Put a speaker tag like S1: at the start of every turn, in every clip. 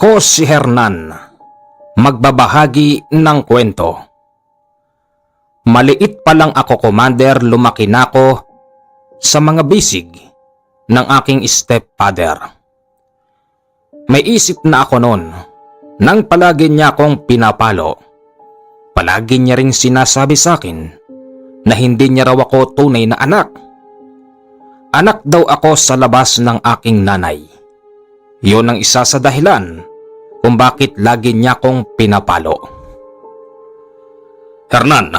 S1: Ako si Hernan, magbabahagi ng kwento. Maliit pa lang ako, Commander, lumaki na ako sa mga bisig ng aking stepfather. May isip na ako noon nang palagi niya akong pinapalo. Palagi niya ring sinasabi sa akin na hindi niya raw ako tunay na anak. Anak daw ako sa labas ng aking nanay. Yun ang isa sa dahilan kung bakit lagi niya akong pinapalo.
S2: Hernan,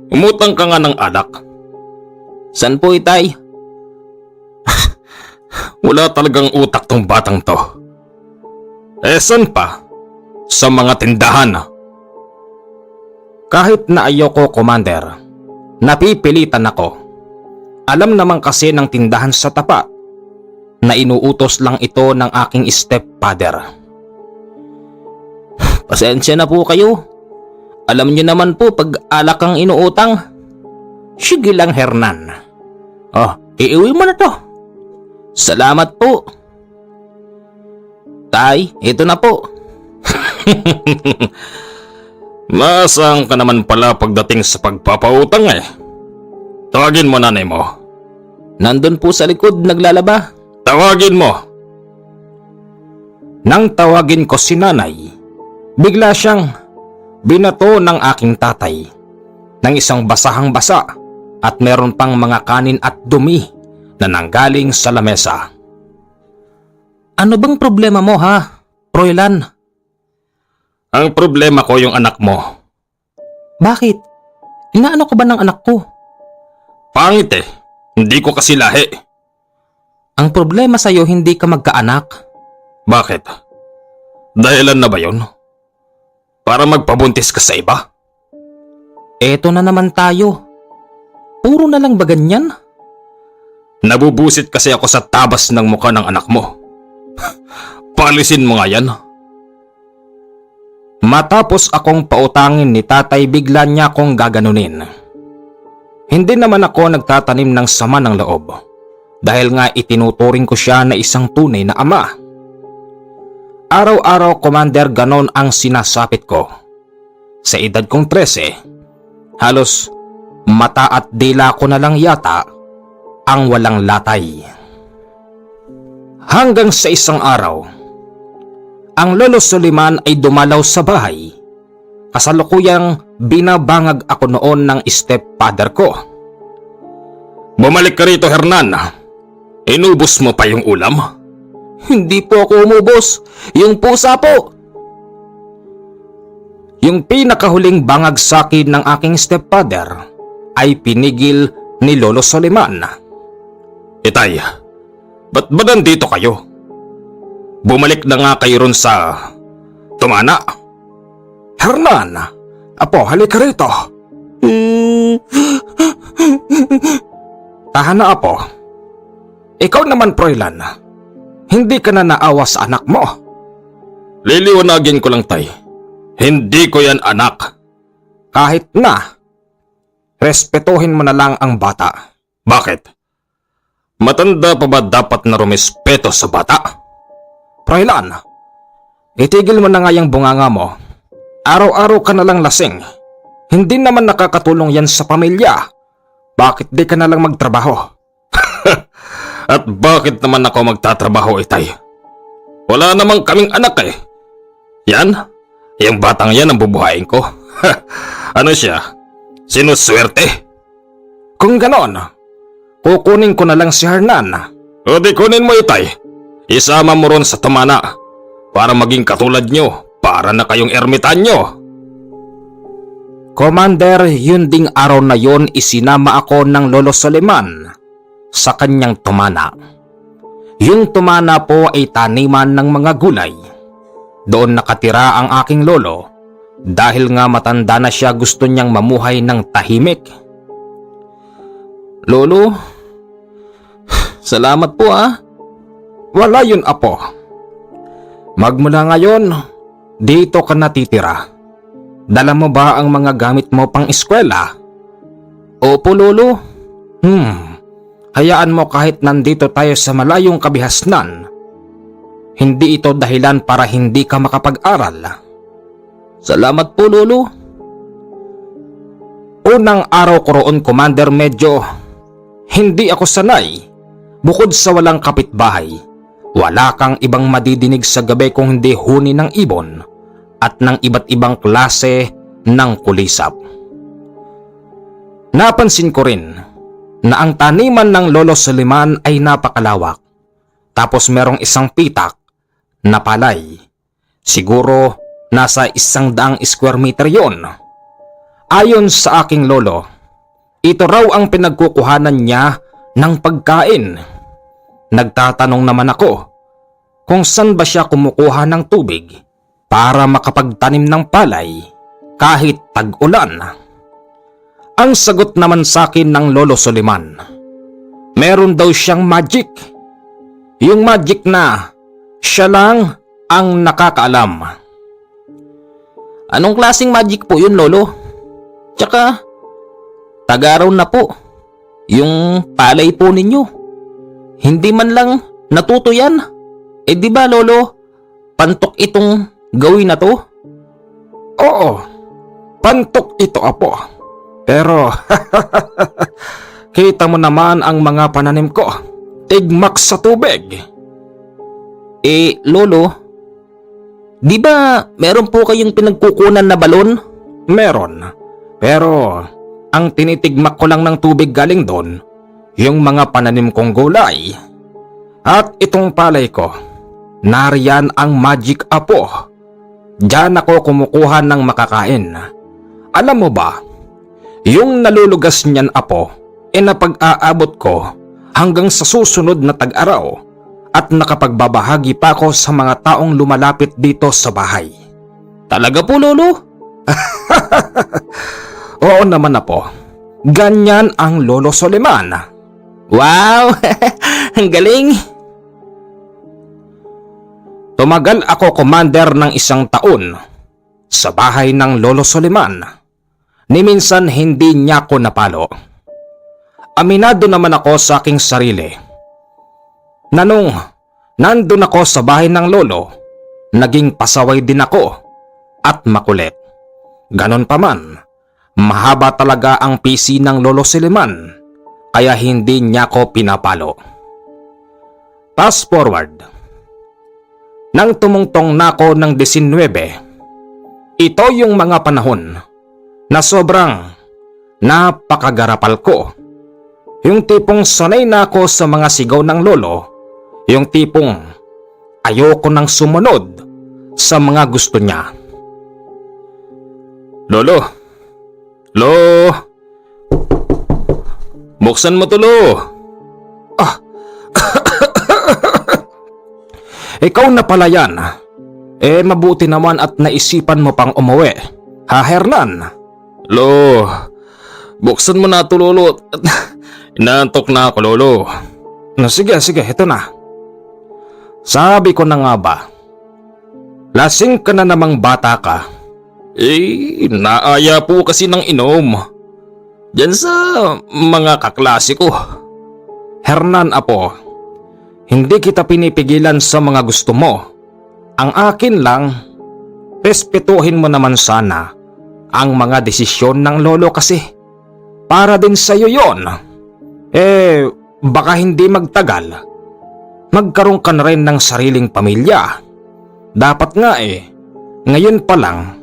S2: umutang ka nga ng alak.
S1: San po, itay?
S2: Wala talagang utak tong batang to. San pa? Sa mga tindahan.
S1: Kahit na ayoko, Commander, napipilitan ako. Alam naman kasi ng tindahan sa tapat na inuutos lang ito ng aking stepfather. Pasensya na po kayo. Alam niyo naman po pag alak ang inuutang. Sige lang, Hernan. Iuwi mo na to. Salamat po. Tay, ito na po.
S2: Maasang ka naman pala pagdating sa pagpapautang eh. Tawagin mo nanay mo.
S1: Nandun po sa likod naglalaba.
S2: Tawagin mo.
S1: Nang tawagin ko si nanay, bigla siyang binato ng aking tatay ng isang basahang basa at meron pang mga kanin at dumi na nanggaling sa lamesa. Ano bang problema mo, ha, Froilan?
S2: Ang problema ko yung anak mo.
S1: Bakit? Inaano ko ba ng anak ko?
S2: Pangit eh. Hindi ko kasi lahi.
S1: Ang problema sa'yo, hindi ka magkaanak.
S2: Bakit? Dahilan na ba yun? Para magpabuntis ka sa iba?
S1: Eto na naman tayo. Puro na lang ba ganyan?
S2: Nabubusit kasi ako sa tabas ng mukha ng anak mo. Palisin mo nga yan.
S1: Matapos akong pautangin ni tatay, bigla niya akong gaganunin. Hindi naman ako nagtatanim ng sama ng loob dahil nga itinuturing ko siya na isang tunay na ama. Araw-araw, Commander, ganon ang sinasapit ko. Sa edad kong 13, halos mata at dila ko na lang yata ang walang latay. Hanggang sa isang araw, ang Lolo Soliman ay dumalaw sa bahay. Kasalukuyang binabangag ako noon ng stepfather ko.
S2: Bumalik ka rito, Hernan. Inubos mo pa yung ulam?
S1: Hindi po ako umubos. Yung pusa po. Yung pinakahuling bangag sa akin ng aking stepfather ay pinigil ni Lolo Soliman.
S2: Itay, ba't ba nandito kayo? Bumalik na nga kayo ron sa tumana.
S1: Hernan, apo, halika rito. Tahan na, apo. Ikaw naman, Froilan. Hindi ka na naawa sa anak mo.
S2: Liliwanagin ko lang, tay. Hindi ko yan anak.
S1: Kahit na, respetuhin mo na lang ang bata.
S2: Bakit? Matanda pa ba dapat na rumespeto sa bata?
S1: Froilan, itigil mo na nga yung bunganga mo. Araw-araw ka na lang lasing. Hindi naman nakakatulong yan sa pamilya. Bakit di ka na lang magtrabaho?
S2: At bakit naman ako magtatrabaho, itay? Wala namang kaming anak eh. Yan? Yung batang yan ang bubuhayin ko. Ano siya? Sinuswerte?
S1: Kung ganon, kukunin ko na lang si Hernan.
S2: O di kunin mo, itay. Isama mo ron sa tumana para maging katulad nyo, para na kayong ermitanyo.
S1: Commander, yun ding araw na yon isinama ako ng Lolo Soliman sa kanyang tumana. Yung tumana po ay taniman ng mga gulay. Doon nakatira ang aking lolo dahil nga matanda na siya, gusto niyang mamuhay ng tahimik. Lolo, salamat po ah. Wala yun, apo. Magmula ngayon, dito ka natitira. Dala mo ba ang mga gamit mo pang eskwela? Opo, Lolo. Hayaan mo kahit nandito tayo sa malayong kabihasnan. hindi ito dahilan para hindi ka makapag-aral. Salamat po, Lolo. Unang araw ko roon, Commander, medyo hindi ako sanay. Bukod sa walang kapitbahay, wala kang ibang madidinig sa gabi kung hindi huni ng ibon at ng iba't ibang klase ng kulisap. Napansin ko rin na ang taniman ng Lolo Soliman ay napakalawak. Tapos merong isang pitak na palay. Siguro nasa 100 square meter yon. Ayon sa aking lolo, ito raw ang pinagkukuhanan niya ng pagkain. Nagtatanong naman ako kung saan ba siya kumukuha ng tubig para makapagtanim ng palay kahit tag-ulan. Ang sagot naman sa akin ng Lolo Soliman, meron daw siyang magic. Yung magic na siya lang ang nakakaalam. Anong klaseng magic po yun, Lolo? Tsaka, tag-araw na po. Yung palay po ninyo, hindi man lang natuto yan. Eh di ba, Lolo, pantok itong gawin na to? Oo, pantok ito, Apo. Pero, kita mo naman ang mga pananim ko. Tigmak sa tubig. Eh, Lolo, di ba meron po kayong pinagkukunan na balon? Meron. Pero, ang tinitigmak ko lang ng tubig galing doon, yung mga pananim kong gulay. At itong palay ko, nariyan ang magic, Apo. Diyan ako kumukuha ng makakain. Alam mo ba, yung nalulugas niyan, Apo, napag-aabot ko hanggang sa susunod na tag-araw at nakapagbabahagi pa ako sa mga taong lumalapit dito sa bahay. Talaga po, Lolo? Oo naman, Apo. Ganyan ang Lolo Soliman. Wow! Ang galing! Tumagal ako, Commander, ng 1 taon sa bahay ng Lolo Soliman. Ni minsan hindi niya ako napalo. Aminado naman ako sa aking sarili na nung nandun ako sa bahay ng Lolo, naging pasaway din ako at makulit. Ganon pa man, mahaba talaga ang PC ng Lolo Soliman, kaya hindi niya ko pinapalo. Fast forward. Nang tumungtong na ako ng 19, ito yung mga panahon na sobrang napakagarapal ko. Yung tipong sanay na ako sa mga sigaw ng Lolo, yung tipong ayoko nang sumunod sa mga gusto niya. Lolo! Lo! Buksan mo to, Lo! Ah! Ikaw na pala yan. Mabuti naman at naisipan mo pang umuwi. Ha, Hernan? Lo! Buksan mo na to, Lolo. Inaantok na ako, Lolo. Sige, ito na. Sabi ko na nga ba, lasing ka na namang bata ka. Naaya po kasi ng inom. Diyan sa mga kaklase ko. Hernan, Apo, hindi kita pinipigilan sa mga gusto mo. Ang akin lang, respetuhin mo naman sana ang mga desisyon ng Lolo kasi para din sa'yo yon. Baka hindi magtagal, magkaroon ka na rin ng sariling pamilya. Dapat nga ngayon pa lang,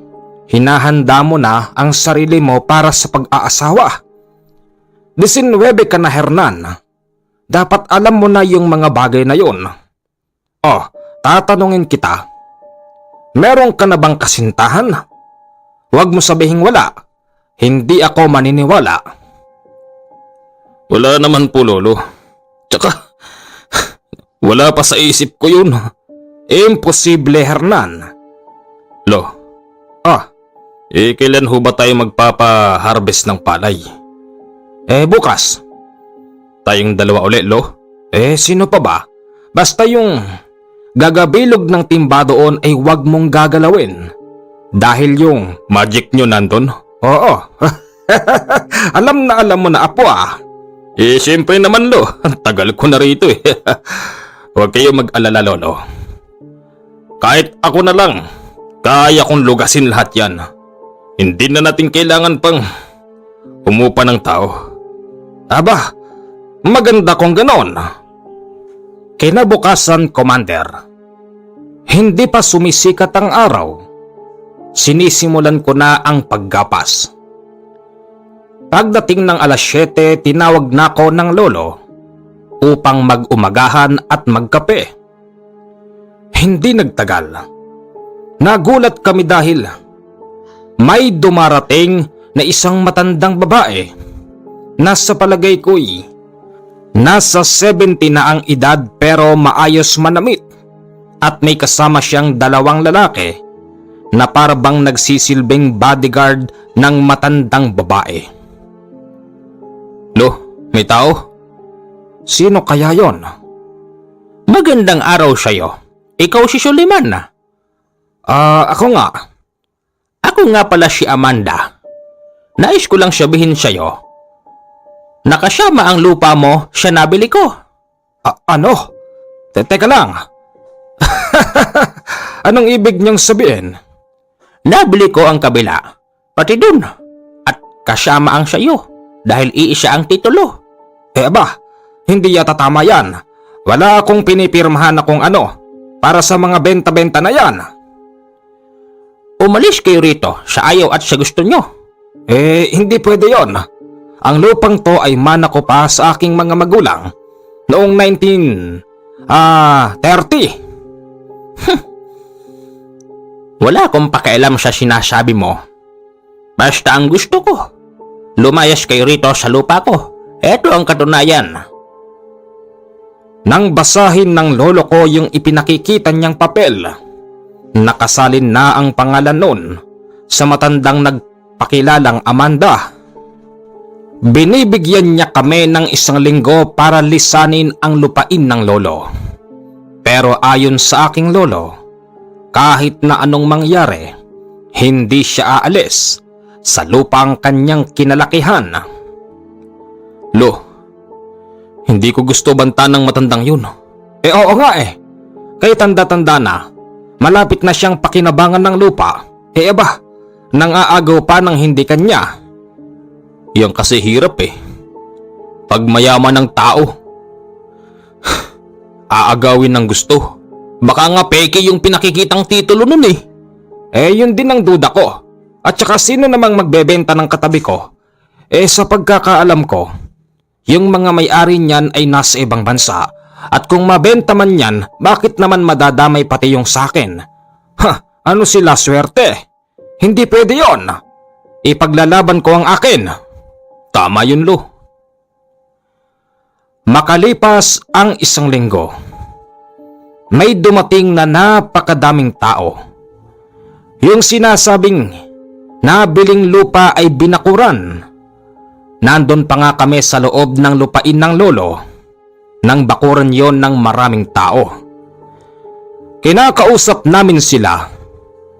S1: hinahanda mo na ang sarili mo para sa pag-aasawa. 19 ka na, Hernan. Dapat alam mo na yung mga bagay na yun. Tatanungin kita. Meron ka na bang kasintahan? Huwag mo sabihing wala. Hindi ako maniniwala. Wala naman po, Lolo. Tsaka, wala pa sa isip ko yun. Imposible, Hernan. Lo, kailan ho ba tayo magpapa-harvest ng palay? Bukas. Tayong dalawa ulit, Lo. Sino pa ba? Basta yung gagabilog ng timba doon ay wag mong gagalawin. Dahil yung magic nyo nandun? Oo. Alam mo na, Apo. Siyempre naman, Lo. Ang tagal ko na rito. Huwag kayo mag-alala, Lolo.
S2: Kahit ako na lang, kaya kong lugasin lahat yan. Hindi na natin kailangan pang umupa ng tao.
S1: Aba,
S2: Maganda kung ganon.
S1: kinabukasan, Commander. Hindi pa sumisikat ang araw. Sinisimulan ko na ang paggapas. Pagdating ng alas 7, tinawag na ako ng lolo upang mag-umagahan at magkape. Hindi nagtagal. Nagulat kami dahil may dumarating na isang matandang babae. Nasa palagay ko'y nasa 70 na ang edad pero maayos manamit at may kasama siyang 2 lalaki na parabang nagsisilbing bodyguard ng matandang babae.
S2: Lo, may tao?
S1: Sino kaya yon?
S2: Magandang araw sa'yo. Ikaw si Suleiman.
S1: Ako nga.
S2: Ako nga pala si Amanda. Nais ko lang sabihin sa'yo. Nakasama ang lupa mo sa nabili ko.
S1: Ano? Teka lang. Anong ibig niyong sabihin?
S2: Nabili ko ang kabila, pati dun. At kasama ang sa'yo dahil iisa ang titulo.
S1: Aba, hindi yata tama yan. Wala akong pinipirmahan na kung ano para sa mga benta-benta na yan.
S2: Umalis kayo rito sa ayaw at sa gusto nyo.
S1: Hindi pwede yon. Ang lupang to ay mana ko pa sa aking mga magulang noong 1930.
S2: Wala akong pakialam sa sinasabi mo. Basta ang gusto ko, lumayas kayo rito sa lupa ko. Eto ang katunayan.
S1: Nang basahin ng lolo ko yung ipinakikita niyang papel, nakasalin na ang pangalan nun sa matandang nagpakilalang Amanda. Binibigyan niya kami ng 1 linggo para lisanin ang lupain ng lolo. Pero ayon sa aking lolo, kahit na anong mangyari, hindi siya aalis sa lupang kanyang kinalakihan.
S2: Lo, hindi ko gusto banta ng matandang yun.
S1: Oo nga eh. Kaya tanda-tanda na, malapit na siyang pakinabangan ng lupa. Aba, nang aagaw pa ng hindi kanya.
S2: Yan kasi hirap eh. Pag mayaman ng tao, aagawin ng gusto. Baka nga peke yung pinakikitang titulo nun eh.
S1: Yun din ang duda ko. At saka sino namang magbebenta ng katabi ko? Sa pagkakaalam ko, yung mga may-ari niyan ay nasa ibang bansa. At kung mabenta man yan, bakit naman madadamay pati yung sakin? Ano sila, swerte? Hindi pwede yon. Ipaglalaban ko ang akin.
S2: Tama yun, Lo.
S1: Makalipas ang 1 linggo, may dumating na napakadaming tao. Yung sinasabing nabiling lupa ay binakuran. Nandun pa nga kami sa loob ng lupain ng lolo nang bakuran yon ng maraming tao. Kinakausap namin sila.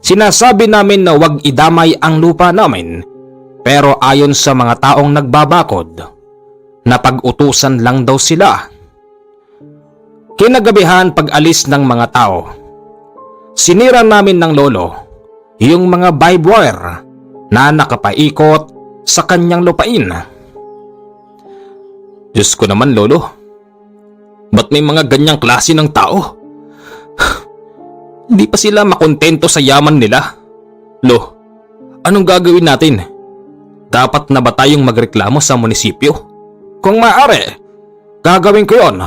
S1: Sinasabi namin na wag idamay ang lupa namin, pero ayon sa mga taong nagbabakod, napag-utusan lang daw sila. Kinagabihan pag-alis ng mga tao, sinira namin ng lolo yung mga barbed wire na nakapaikot sa kanyang lupain.
S2: Diyos ko naman, Lolo. Ba't may mga ganyang klase ng tao? Hindi pa sila makontento sa yaman nila. Lo, anong gagawin natin? Dapat na ba tayong magreklamo sa munisipyo?
S1: Kung maaari, gagawin ko yon.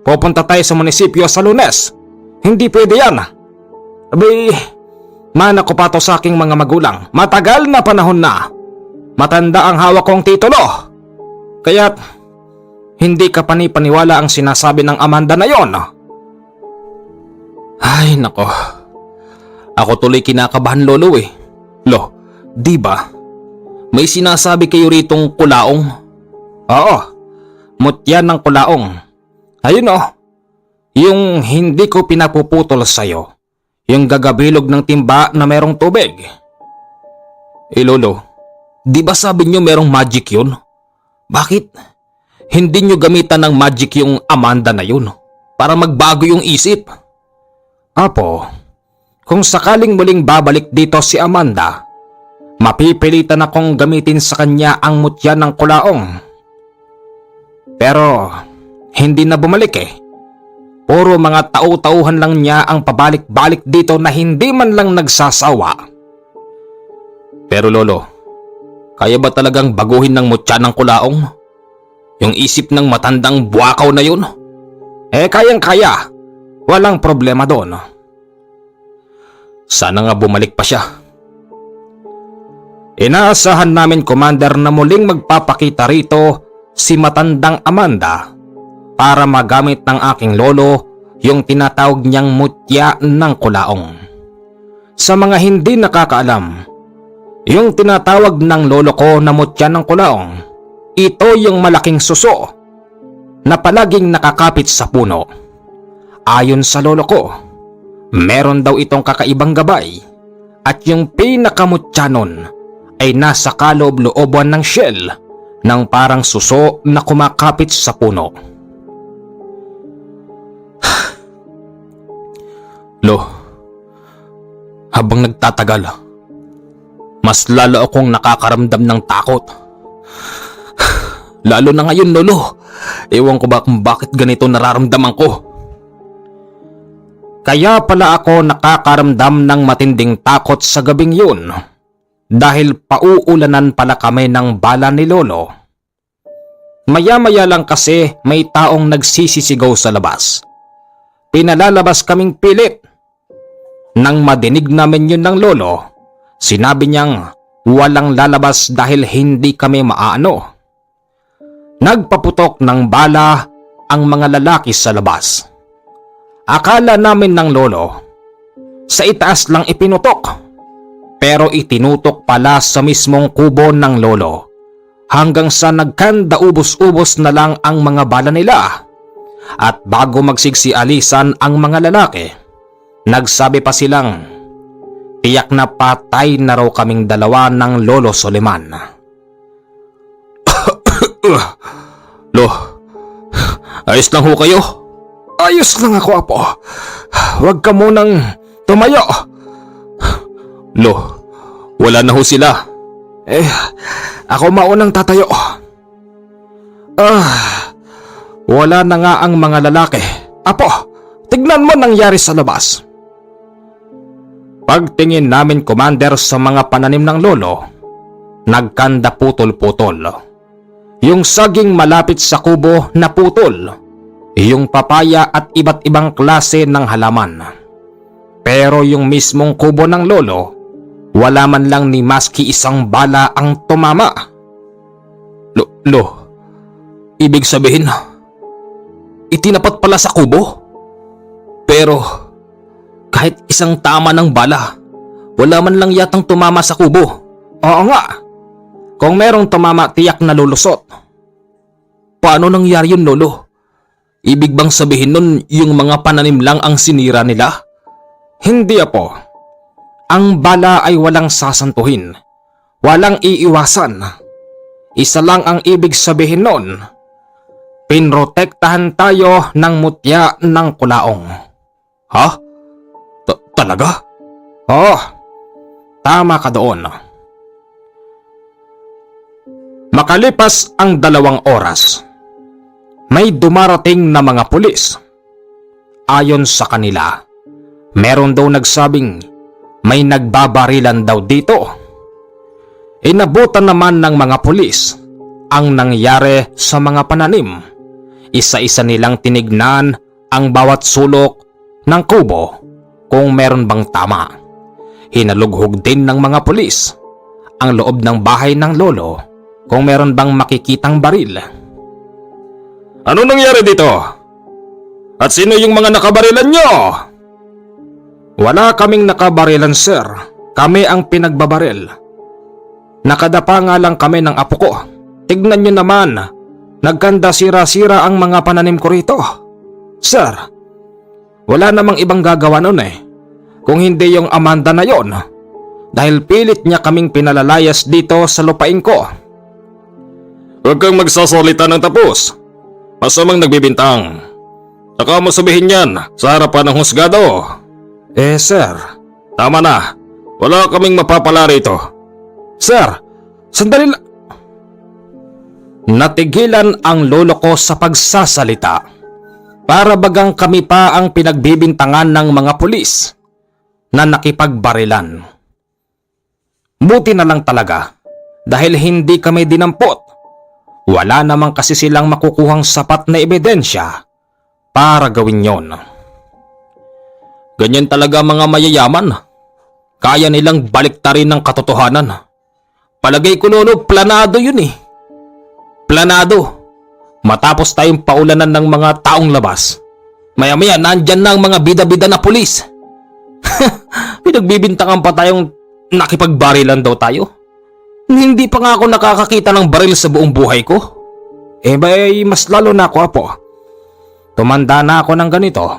S1: Pupunta tayo sa munisipyo sa Lunes. Hindi pwede yan. Abay, mana ko pa to sa aking mga magulang. Matagal na panahon na. Matanda ang hawak kong titulo. Kaya't hindi ka panipaniwala ang sinasabi ng Amanda na yon.
S2: Ay, nako. Ako tuloy kinakabahan, Lolo eh. Lo, di ba? May sinasabi kayo ritong kulaong?
S1: Oo, mutya ng kulaong. Ayun yung hindi ko pinapuputol sa'yo. Yung gagabilog ng timba na merong tubig.
S2: Lolo, di ba sabi nyo merong magic yun? Bakit hindi nyo gamitan ng magic yung Amanda na yun para magbago yung isip?
S1: Apo, kung sakaling muling babalik dito si Amanda, mapipilitan akong gamitin sa kanya ang mutya ng kulaong. Pero hindi na bumalik eh. Puro mga tau-tauhan lang niya ang pabalik-balik dito na hindi man lang nagsasawa. Pero lolo, kaya ba talagang baguhin ng mutya ng kulaong? Yung isip ng matandang buwakaw na yun? Kayang-kaya. Walang problema doon. Sana nga bumalik pa siya. Inaasahan namin, Commander, na muling magpapakita rito si matandang Amanda para magamit ng aking lolo yung tinatawag niyang mutya ng kulaong. Sa mga hindi nakakaalam, yung tinatawag ng lolo ko na mutya ng kulaong, ito yung malaking suso na palaging nakakapit sa puno. Ayon sa lolo ko, meron daw itong kakaibang gabay at yung pinakamutya nun ay nasa kaloob-looban ng shell ng parang suso na kumakapit sa puno. Lo, habang nagtatagal, mas lalo akong nakakaramdam ng takot. Lalo na ngayon, lolo. Ewan ko ba kung bakit ganito nararamdaman ko. Kaya pala ako nakakaramdam ng matinding takot sa gabing yun dahil pauulanan pala kami ng bala ni lolo. Maya-maya lang kasi may taong nagsisisigaw sa labas. Pinalalabas kaming pilit. Nang madinig namin yun ng lolo, sinabi niyang walang lalabas dahil hindi kami maaano. Nagpaputok ng bala ang mga lalaki sa labas. Akala namin ng lolo, sa itaas lang ipinutok, pero itinutok pala sa mismong kubo ng lolo hanggang sa nagkanda ubos-ubos na lang ang mga bala nila. At bago magsigsialisan ang mga lalaki, nagsabi pa silang tiyak na patay na raw kaming dalawa ng Lolo Soliman.
S2: Lo, ayos lang ho kayo?
S1: Ayos lang ako, apo. Huwag ka munang tumayo.
S2: Lo, wala na ho sila.
S1: Ako maunang tatayo. Wala na nga ang mga lalaki. Apo, tignan mo nangyari sa labas. Pagtingin namin, Commander, sa mga pananim ng lolo, nagkanda putol-putol. Yung saging malapit sa kubo na putol, yung papaya at iba't ibang klase ng halaman. Pero yung mismong kubo ng lolo, wala man lang ni maski isang bala ang tumama.
S2: Lo, ibig sabihin, itinapat pala sa kubo? Pero kahit isang tama ng bala, wala man lang yatang tumama sa kubo.
S1: Oo nga. Kung merong tumama, tiyak na lulusot.
S2: Paano nangyari yun, lolo? Ibig bang sabihin nun yung mga pananim lang ang sinira nila?
S1: Hindi, apo. Ang bala ay walang sasantuhin. Walang iiwasan. Isa lang ang ibig sabihin nun. Pinrotektahan tayo ng mutya ng kulaong.
S2: Ha? Talaga?
S1: Oo. Tama ka doon. Makalipas ang 2 oras, may dumarating na mga pulis. Ayon sa kanila, meron daw nagsabing may nagbabarilan daw dito. Inabutan naman ng mga pulis ang nangyari sa mga pananim. Isa-isa nilang tinignan ang bawat sulok ng kubo kung meron bang tama. Hinalughog din ng mga pulis ang loob ng bahay ng lolo kung meron bang makikitang baril.
S2: Ano nangyari dito? At sino yung mga nakabarilan nyo?
S1: Wala kaming nakabarilan, sir. Kami ang pinagbabaril. Nakadapa nga lang kami ng apo ko. Tignan nyo naman, nagkanda sira-sira ang mga pananim ko rito. Sir, wala namang ibang gagawa nun kung hindi yung Amanda na yon, dahil pilit niya kaming pinalalayas dito sa lupain ko.
S2: Huwag kang magsasalita ng tapos. Masamang nagbibintang. Saka mo sabihin yan sa harapan ng husgado.
S1: Sir,
S2: Tama na. Wala kaming mapapala rito.
S1: Sir, sandali lang. Natigilan ang lolo ko sa pagsasalita. Para bagang kami pa ang pinagbibintangan ng mga pulis na nakipagbarilan. Buti na lang talaga dahil hindi kami dinampot. Wala namang kasi silang makukuhang sapat na ebidensya para gawin yon.
S2: Ganyan talaga mga mayayaman. Kaya nilang baliktarin ng katotohanan. Palagay ko lolo, planado yun eh. Planado. Matapos tayong paulanan ng mga taong labas, maya-maya nandyan na ang mga bida-bida na pulis. Pinagbibintangan pa tayong nakipagbarilan daw tayo. Hindi pa nga ako nakakakita ng baril sa buong buhay ko.
S1: Bay, mas lalo na ako, apo. Tumanda na ako ng ganito.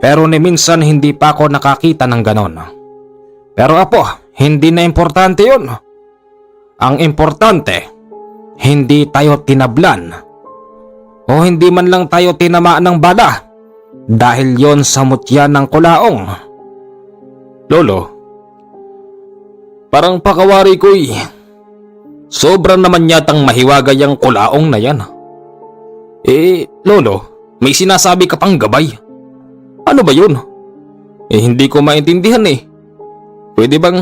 S1: Pero ni minsan hindi pa ako nakakita ng ganon. Pero apo, hindi na importante yun. Ang importante, hindi tayo tinablan. O hindi man lang tayo tinamaan ng bala. Dahil yon sa mutya ng kulaong.
S2: Lolo, parang pakawari ko eh. Sobra naman yatang mahiwagay ang kulaong na yan. Lolo, may sinasabi ka pang gabay. Ano ba yun? Hindi ko maintindihan eh. Pwede bang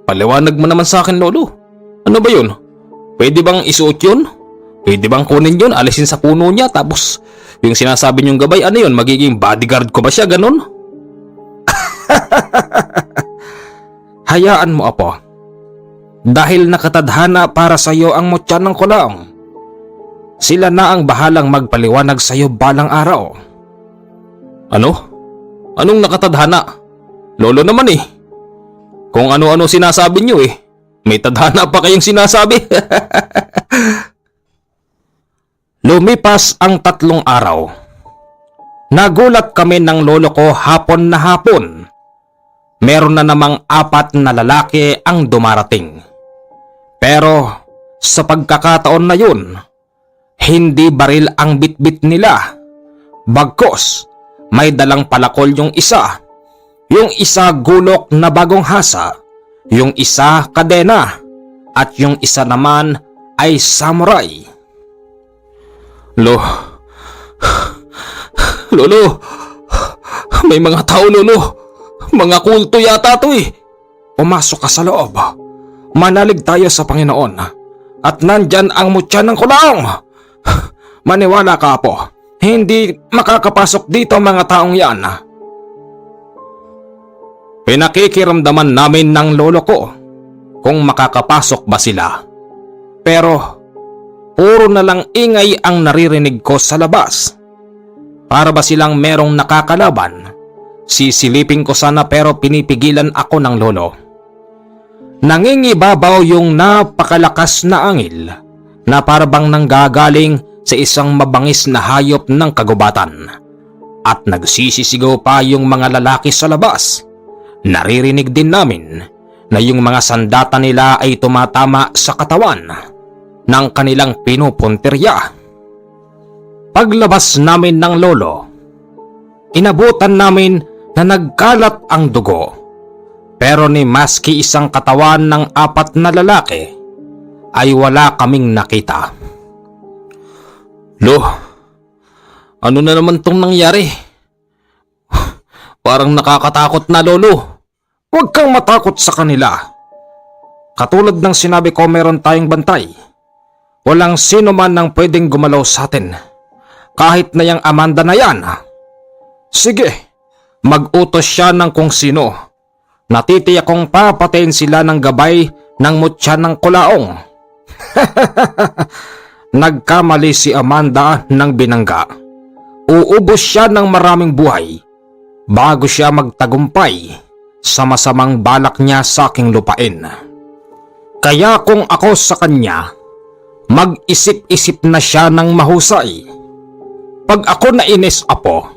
S2: paliwanag mo naman sa akin, lolo? Ano ba yun? Pwede bang isuot yun? Pwede bang kunin yun, alisin sa puno niya, tapos yung sinasabi niyong gabay, ano yun? Magiging bodyguard ko ba siya, ganon?
S1: Hayaan mo, apo. Dahil nakatadhana para sa iyo ang mutya ng kulaong. Sila na ang bahalang magpaliwanag sa iyo balang araw.
S2: Ano? Anong nakatadhana? Lolo naman eh. Kung ano-ano sinasabi niyo eh. May tadhana pa kayong sinasabi.
S1: Lumipas ang 3 araw. Nagulat kami ng lolo ko hapon na hapon. Meron na namang 4 na lalaki ang dumarating. Pero sa pagkakataon na yun, hindi baril ang bitbit nila. Bagkos, may dalang palakol yung isa. Yung isa gulok na bagong hasa. Yung isa kadena. At yung isa naman ay samurai.
S2: Lolo, may mga tao, lolo. Mga kulto yata to eh.
S1: Pumasok ka sa loob. Manalig tayo sa Panginoon. At nandyan ang mutya ng kulaong. Maniwala ka, po. Hindi makakapasok dito mga taong yan. Pinakikiramdaman namin ng lolo ko kung makakapasok ba sila. Pero puro na lang ingay ang naririnig ko sa labas. Para ba silang merong nakakalaban? Sisilipin ko sana pero pinipigilan ako ng lolo. Nangingibabaw yung napakalakas na angil na parabang nanggagaling sa isang mabangis na hayop ng kagubatan. At nagsisisigaw pa yung mga lalaki sa labas. Naririnig din namin na yung mga sandata nila ay tumatama sa katawan ng kanilang pinupuntirya. Paglabas namin ng lolo, inabutan namin na nagkalat ang dugo. Pero ni maski isang katawan ng 4 na lalaki ay wala kaming nakita.
S2: Lo, ano na naman tong nangyari? Parang nakakatakot na, lolo.
S1: Huwag kang matakot sa kanila. Katulad ng sinabi ko, meron tayong bantay. Walang sino man ang pwedeng gumalaw sa atin. Kahit na yung Amanda na yan. Sige, mag-utos siya ng kung sino. Natitiyak kong papatayin sila ng gabay ng mutya ng kulaong. Nagkamali si Amanda ng binangga. Uubos siya ng maraming buhay bago siya magtagumpay sa masamang balak niya sa aking lupain. Kaya kung ako sa kanya, mag-isip-isip na siya ng mahusay. Pag ako nainis, apo,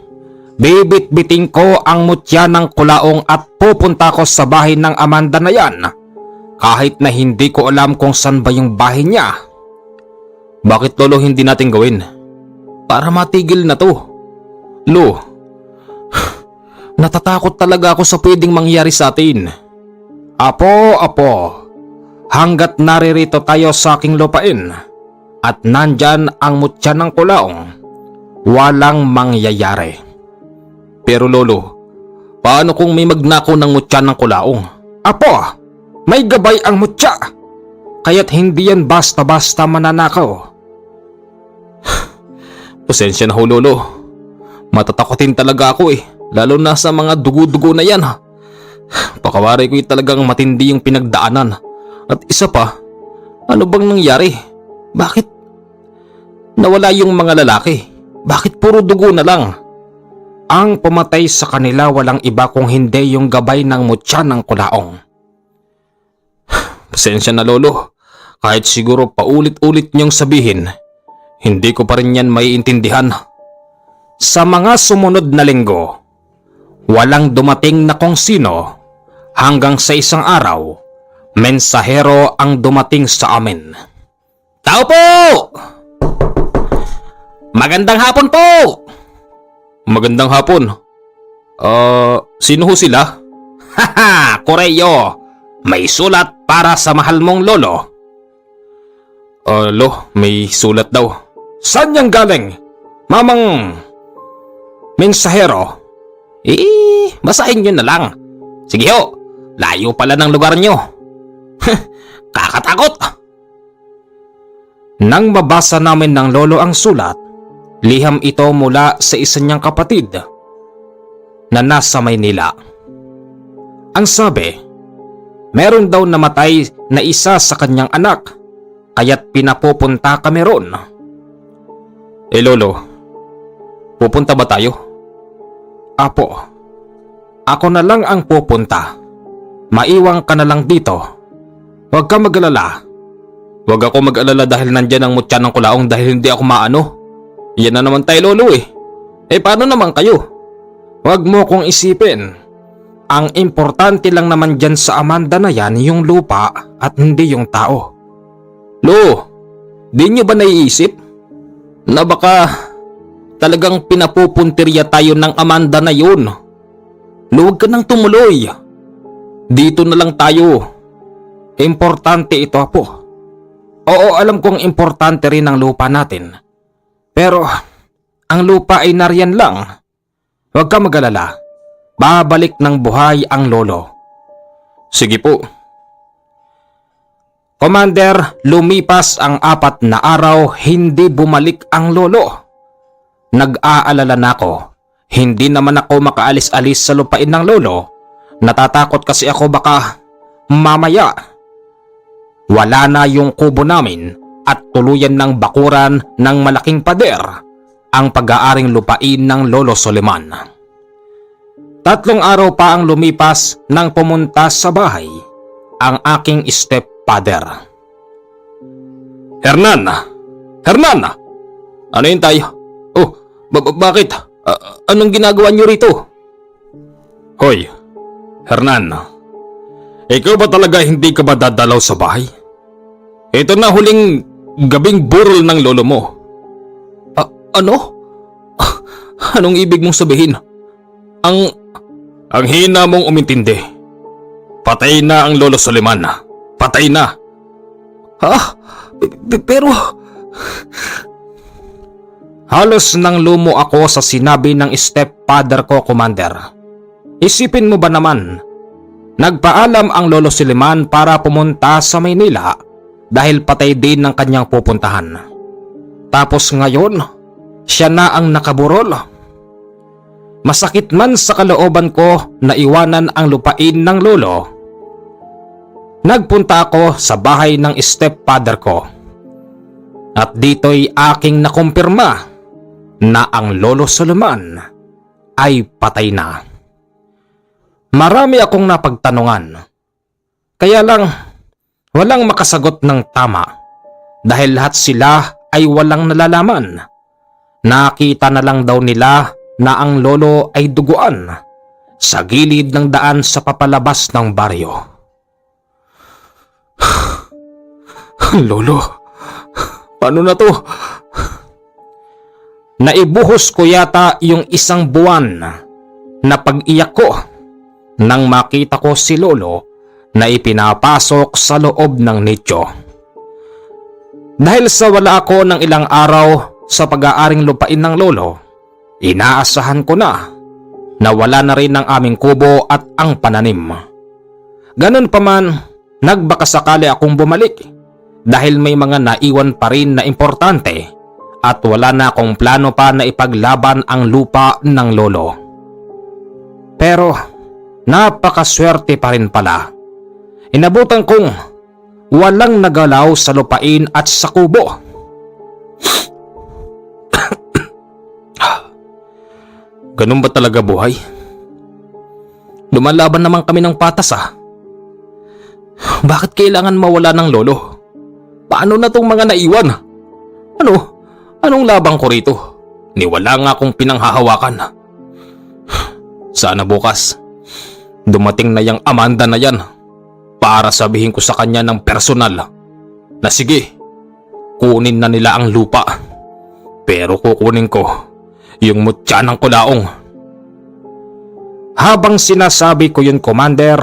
S1: bibit-biting ko ang mutya ng kulaong at pupunta ko sa bahay ng Amanda na yan, kahit na hindi ko alam kung saan ba yung bahay niya.
S2: Bakit, lolo, hindi natin gawin? Para matigil na to. Lo,
S1: Natatakot talaga ako sa pwedeng mangyari sa atin. Apo, hanggat naririto tayo sa aking lupain at nandyan ang mutya ng kulaong, walang mangyayari.
S2: Pero lolo, paano kung may magnakaw ng mutya ng kulaong?
S1: Apo, may gabay ang mutya, kaya't hindi yan basta-basta mananakaw.
S2: Pasensya na ho lolo. Matatakotin talaga ako lalo na sa mga dugo-dugo na yan. Pakawari ko talagang matindi yung pinagdaanan. At isa pa, ano bang nangyari? Bakit nawala yung mga lalaki? Bakit puro dugo na lang?
S1: Ang pumatay sa kanila walang iba kung hindi yung gabay ng mutya ng kulaong.
S2: Pasensya na lolo. Kahit siguro paulit-ulit niyong sabihin, hindi ko pa rin yan maiintindihan.
S1: Sa mga sumunod na linggo, walang dumating na kung sino hanggang sa isang araw, mensahero ang dumating sa amin.
S2: Tao po! Magandang hapon po! Magandang hapon. Sino ho sila?
S1: Haha, Koreyo! May sulat para sa mahal mong lolo.
S2: May sulat daw.
S1: Saan yang galing? Mamang mensahero.
S2: Basahin nyo na lang. Sige ho, layo pala ng lugar nyo. Kakatakot.
S1: Nang mabasa namin ng lolo ang sulat, liham ito mula sa isa niyang kapatid na nasa Maynila. Ang sabi, meron daw namatay na isa sa kanyang anak, kaya't pinapupunta kami ron.
S2: Lolo, pupunta ba tayo?
S1: Apo, ako na lang ang pupunta. Maiwang ka na lang dito. Huwag ka mag-alala.
S2: Huwag ako mag-alala dahil nandyan ang mutya ng kulaong dahil hindi ako maano. Yan na naman tayo lolo paano naman kayo?
S1: Huwag mo kong isipin. Ang importante lang naman dyan sa Amanda na yan yung lupa at hindi yung tao.
S2: Lo, di nyo ba naiisip na baka talagang pinapupuntirya tayo ng Amanda na yun? Luwag ka nang tumuloy. Dito na lang tayo.
S1: Importante ito, Apo. Oo, alam kong importante rin ang lupa natin. Pero ang lupa ay nariyan lang. Huwag ka mag-alala. Babalik ng buhay ang lolo.
S2: Sige po.
S1: Commander, lumipas ang 4 na araw, hindi bumalik ang lolo. Nag-aalala na ako. Hindi naman ako makaalis-alis sa lupain ng lolo. Natatakot kasi ako baka mamaya wala na yung kubo namin at tuluyan ng bakuran ng malaking pader ang pag-aaring lupain ng Lolo Soliman. 3 araw pa ang lumipas nang pumunta sa bahay ang aking stepfather.
S2: Hernan! Ano yun tayo? Bakit? Anong ginagawa nyo rito? Hoy, Hernan. Ikaw ba talaga hindi ka ba dadalaw sa bahay? Ito na huling gabing burol ng lolo mo. Ano? Anong ibig mong sabihin? Ang hina mong umintindi. Patay na ang Lolo Soliman. Patay na.
S1: Ha? Pero halos nang lumo ako sa sinabi ng stepfather ko, Commander. Isipin mo ba naman, nagpaalam ang Lolo Soliman para pumunta sa Maynila dahil patay din ng kanyang pupuntahan. Tapos ngayon, siya na ang nakaburol. Masakit man sa kalooban ko na iwanan ang lupain ng lolo. Nagpunta ako sa bahay ng stepfather ko. At dito'y aking nakumpirma na ang Lolo Soliman ay patay na. Marami akong napagtanungan. Kaya lang, walang makasagot ng tama dahil lahat sila ay walang nalalaman. Nakita na lang daw nila na ang lolo ay duguan sa gilid ng daan sa papalabas ng baryo.
S2: Lolo, paano na to?
S1: Naibuhos ko yata yung 1 buwan na pag-iyak ko nang makita ko si Lolo na ipinapasok sa loob ng nicho. Dahil sa wala ako ng ilang araw sa pag-aaring lupain ng Lolo, inaasahan ko na wala na rin ang aming kubo at ang pananim. Ganun pa man, nagbakasakali akong bumalik dahil may mga naiwan pa rin na importante at wala na akong plano pa na ipaglaban ang lupa ng Lolo. Pero napakaswerte pa rin pala. Inabutan kong walang nagalaw sa lupain at sa kubo. Ganun ba talaga buhay? Lumalaban naman kami ng patas Bakit kailangan mawala ng Lolo? Paano na tong mga naiwan? Anong labang ko rito? Niwala nga akong pinanghahawakan. Sana bukas dumating na yang Amanda na yan para sabihin ko sa kanya ng personal na sige, kunin na nila ang lupa. Pero kukunin ko yung mutya ng kulaong. Habang sinasabi ko yun, Commander,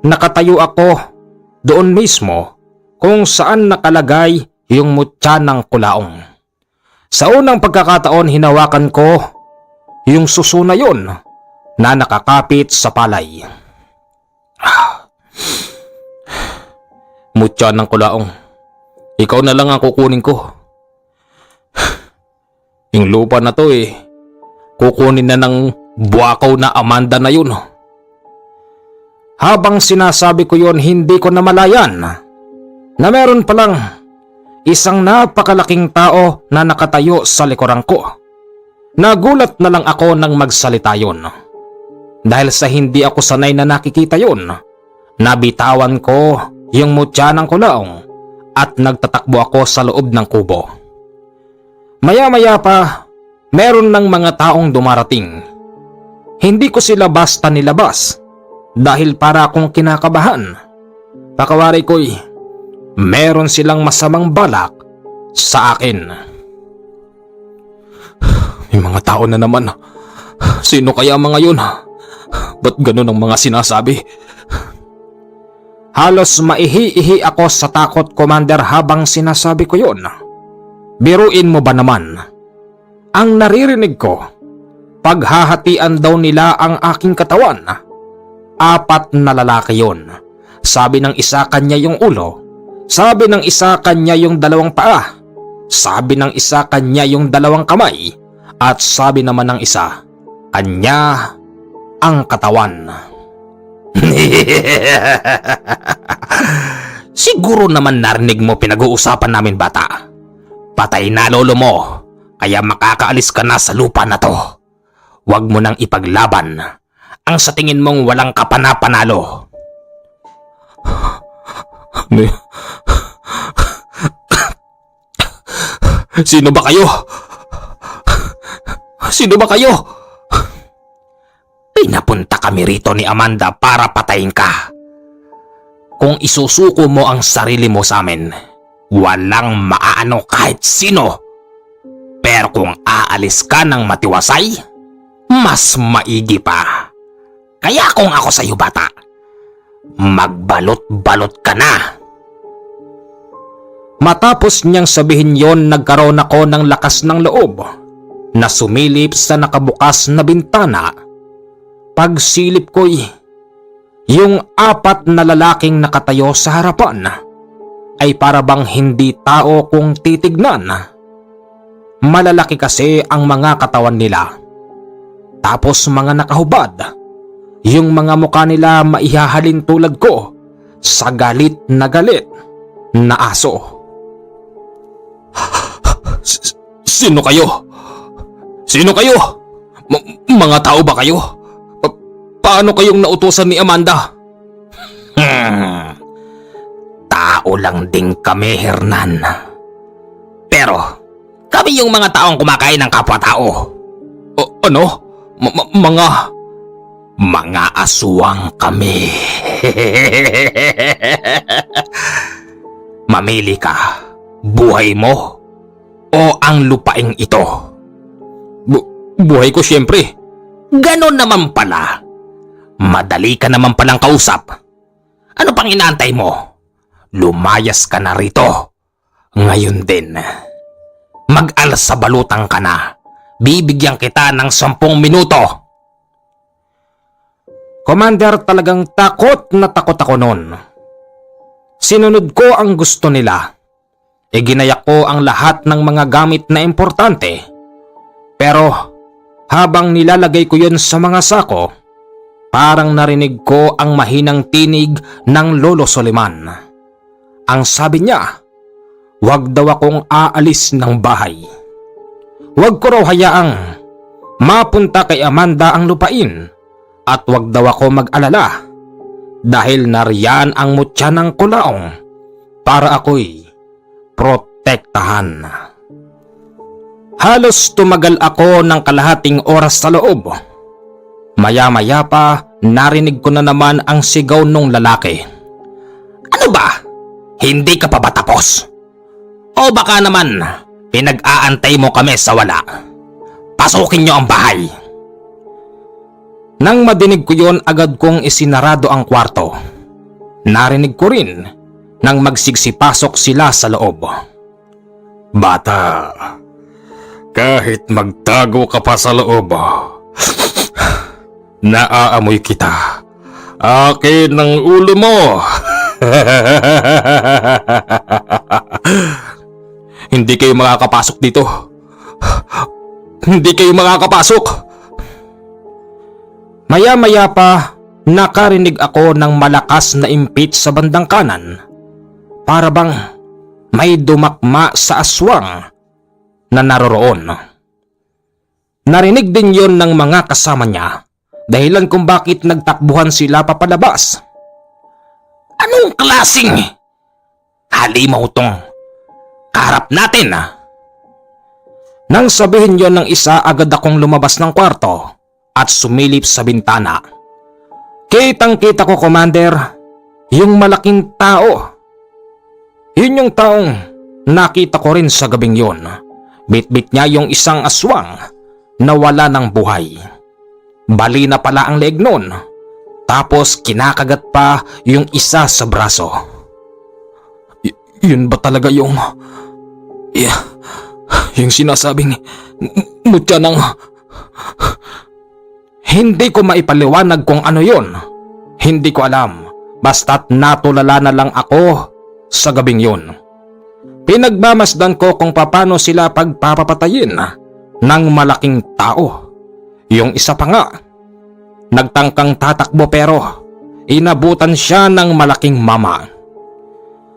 S1: nakatayo ako doon mismo kung saan nakalagay yung mutya ng kulaong. Sa unang pagkakataon, hinawakan ko yung suso na yun na nakakapit sa palay. Mutya ng kulaong, ikaw na lang ang kukunin ko. Yung lupa na to kukunin na ng buwakaw na Amanda na yun. Habang sinasabi ko yun, hindi ko namalayan na meron palang isang napakalaking tao na nakatayo sa likuran ko. Nagulat na lang ako nang magsalita yun. Dahil sa hindi ako sanay na nakikita yun, nabitawan ko yung mutya ng kulaong at nagtatakbo ako sa loob ng kubo. Maya-maya pa, meron ng mga taong dumarating. Hindi ko sila basta nilabas dahil para akong kinakabahan. Pakawari ko'y meron silang masamang balak sa akin. May mga tao na naman. Sino kaya mga yun? Ba't ganun ang mga sinasabi? Halos maihi-ihi ako sa takot, Commander, habang sinasabi ko yun. Biruin mo ba naman? Ang naririnig ko, paghahatian daw nila ang aking katawan. 4 na lalaki yun. Sabi ng isa, kanya yung ulo. Sabi ng isa, kanya yung 2 paa. Sabi ng isa, kanya yung 2 kamay. At sabi naman ng isa, kanya ang katawan. Siguro naman narinig mo pinag-uusapan namin, bata. Patay na lolo mo, kaya makakaalis ka na sa lupa na to. Huwag mo nang ipaglaban ang sa tingin mong walang kapana-panalo. Sino ba kayo? Sino ba kayo? Pinapunta kami rito ni Amanda para patayin ka. Kung isusuko mo ang sarili mo sa amin, walang maaano kahit sino. Pero kung aalis ka ng matiwasay, mas maigi pa. Kaya kung ako sa'yo, bata, magbalot-balot ka na. Matapos niyang sabihin yon, nagkaroon ako ng lakas ng loob na sumilip sa nakabukas na bintana. Pagsilip ko'y yung 4 na lalaking nakatayo sa harapan ay para bang hindi tao kung titignan. Malalaki kasi ang mga katawan nila. Tapos mga nakahubad. Yung mga mukha nila maihahalin tulad ko sa galit na aso. Sino kayo? Sino kayo? Mga tao ba kayo? Paano kayong nautusan ni Amanda? Tao lang din kami, Hernan. Pero kami yung mga taong kumakain ng kapwa-tao. Ano? Mga aswang kami. Mamili ka. Buhay mo o ang lupaing ito? Buhay ko, siyempre. Ganon naman pala. Madali ka naman palang kausap. Ano pang inaantay mo? Lumayas ka na rito. Ngayon din. Mag-alas sa balutang ka na. Bibigyan kita ng 10 minuto. Commander, talagang takot na takot ako noon. Sinunod ko ang gusto nila. Iginayak ko ang lahat ng mga gamit na importante. Pero habang nilalagay ko yun sa mga sako, parang narinig ko ang mahinang tinig ng Lolo Soliman. Ang sabi niya, wag daw akong aalis ng bahay. Wag ko raw hayaang mapunta kay Amanda ang lupain at wag daw ako mag-alala dahil nariyan ang mutya ng kulaong para ako'y protektahan. Halos tumagal ako ng kalahating oras sa loob. Maya-maya pa narinig ko na naman ang sigaw nung lalaki. Ano ba? Hindi ka pa ba tapos? O baka naman pinag-aantay mo kami sa wala? Pasukin niyo ang bahay. Nang madinig ko yon, agad kong isinarado ang kwarto. Narinig ko rin nang magsigsipasok sila sa loob.
S2: Bata, kahit magtago ka pa sa loob, naaamoy kita. Akin ang ulo mo.
S1: Hindi kayo makakapasok dito. Hindi kayo makakapasok. Maya-maya pa, nakarinig ako ng malakas na impit sa bandang kanan. Para bang may dumakma sa aswang na naroroon. Narinig din yon ng mga kasama niya, dahilan kung bakit nagtakbuhan sila papalabas. Anong klaseng halimaw tong kaharap natin? Nang sabihin yon ng isa, agad akong lumabas ng kwarto at sumilip sa bintana. Kitang-kita ko, Commander, yung malaking tao. Yun yung taong nakita ko rin sa gabing yon. Bit-bit niya yung isang aswang na wala ng buhay. Bali na pala ang leeg nun. Tapos kinakagat pa yung isa sa braso. Yun ba talaga yung yung sinasabing mutya ng... Hindi ko maipaliwanag kung ano yun. Hindi ko alam. Basta't natulala na lang ako sa gabing yun. Pinagmamasdan ko kung paano sila pagpapatayin ng malaking tao. Yung isa pa nga, nagtangkang tatakbo pero inabutan siya ng malaking mama.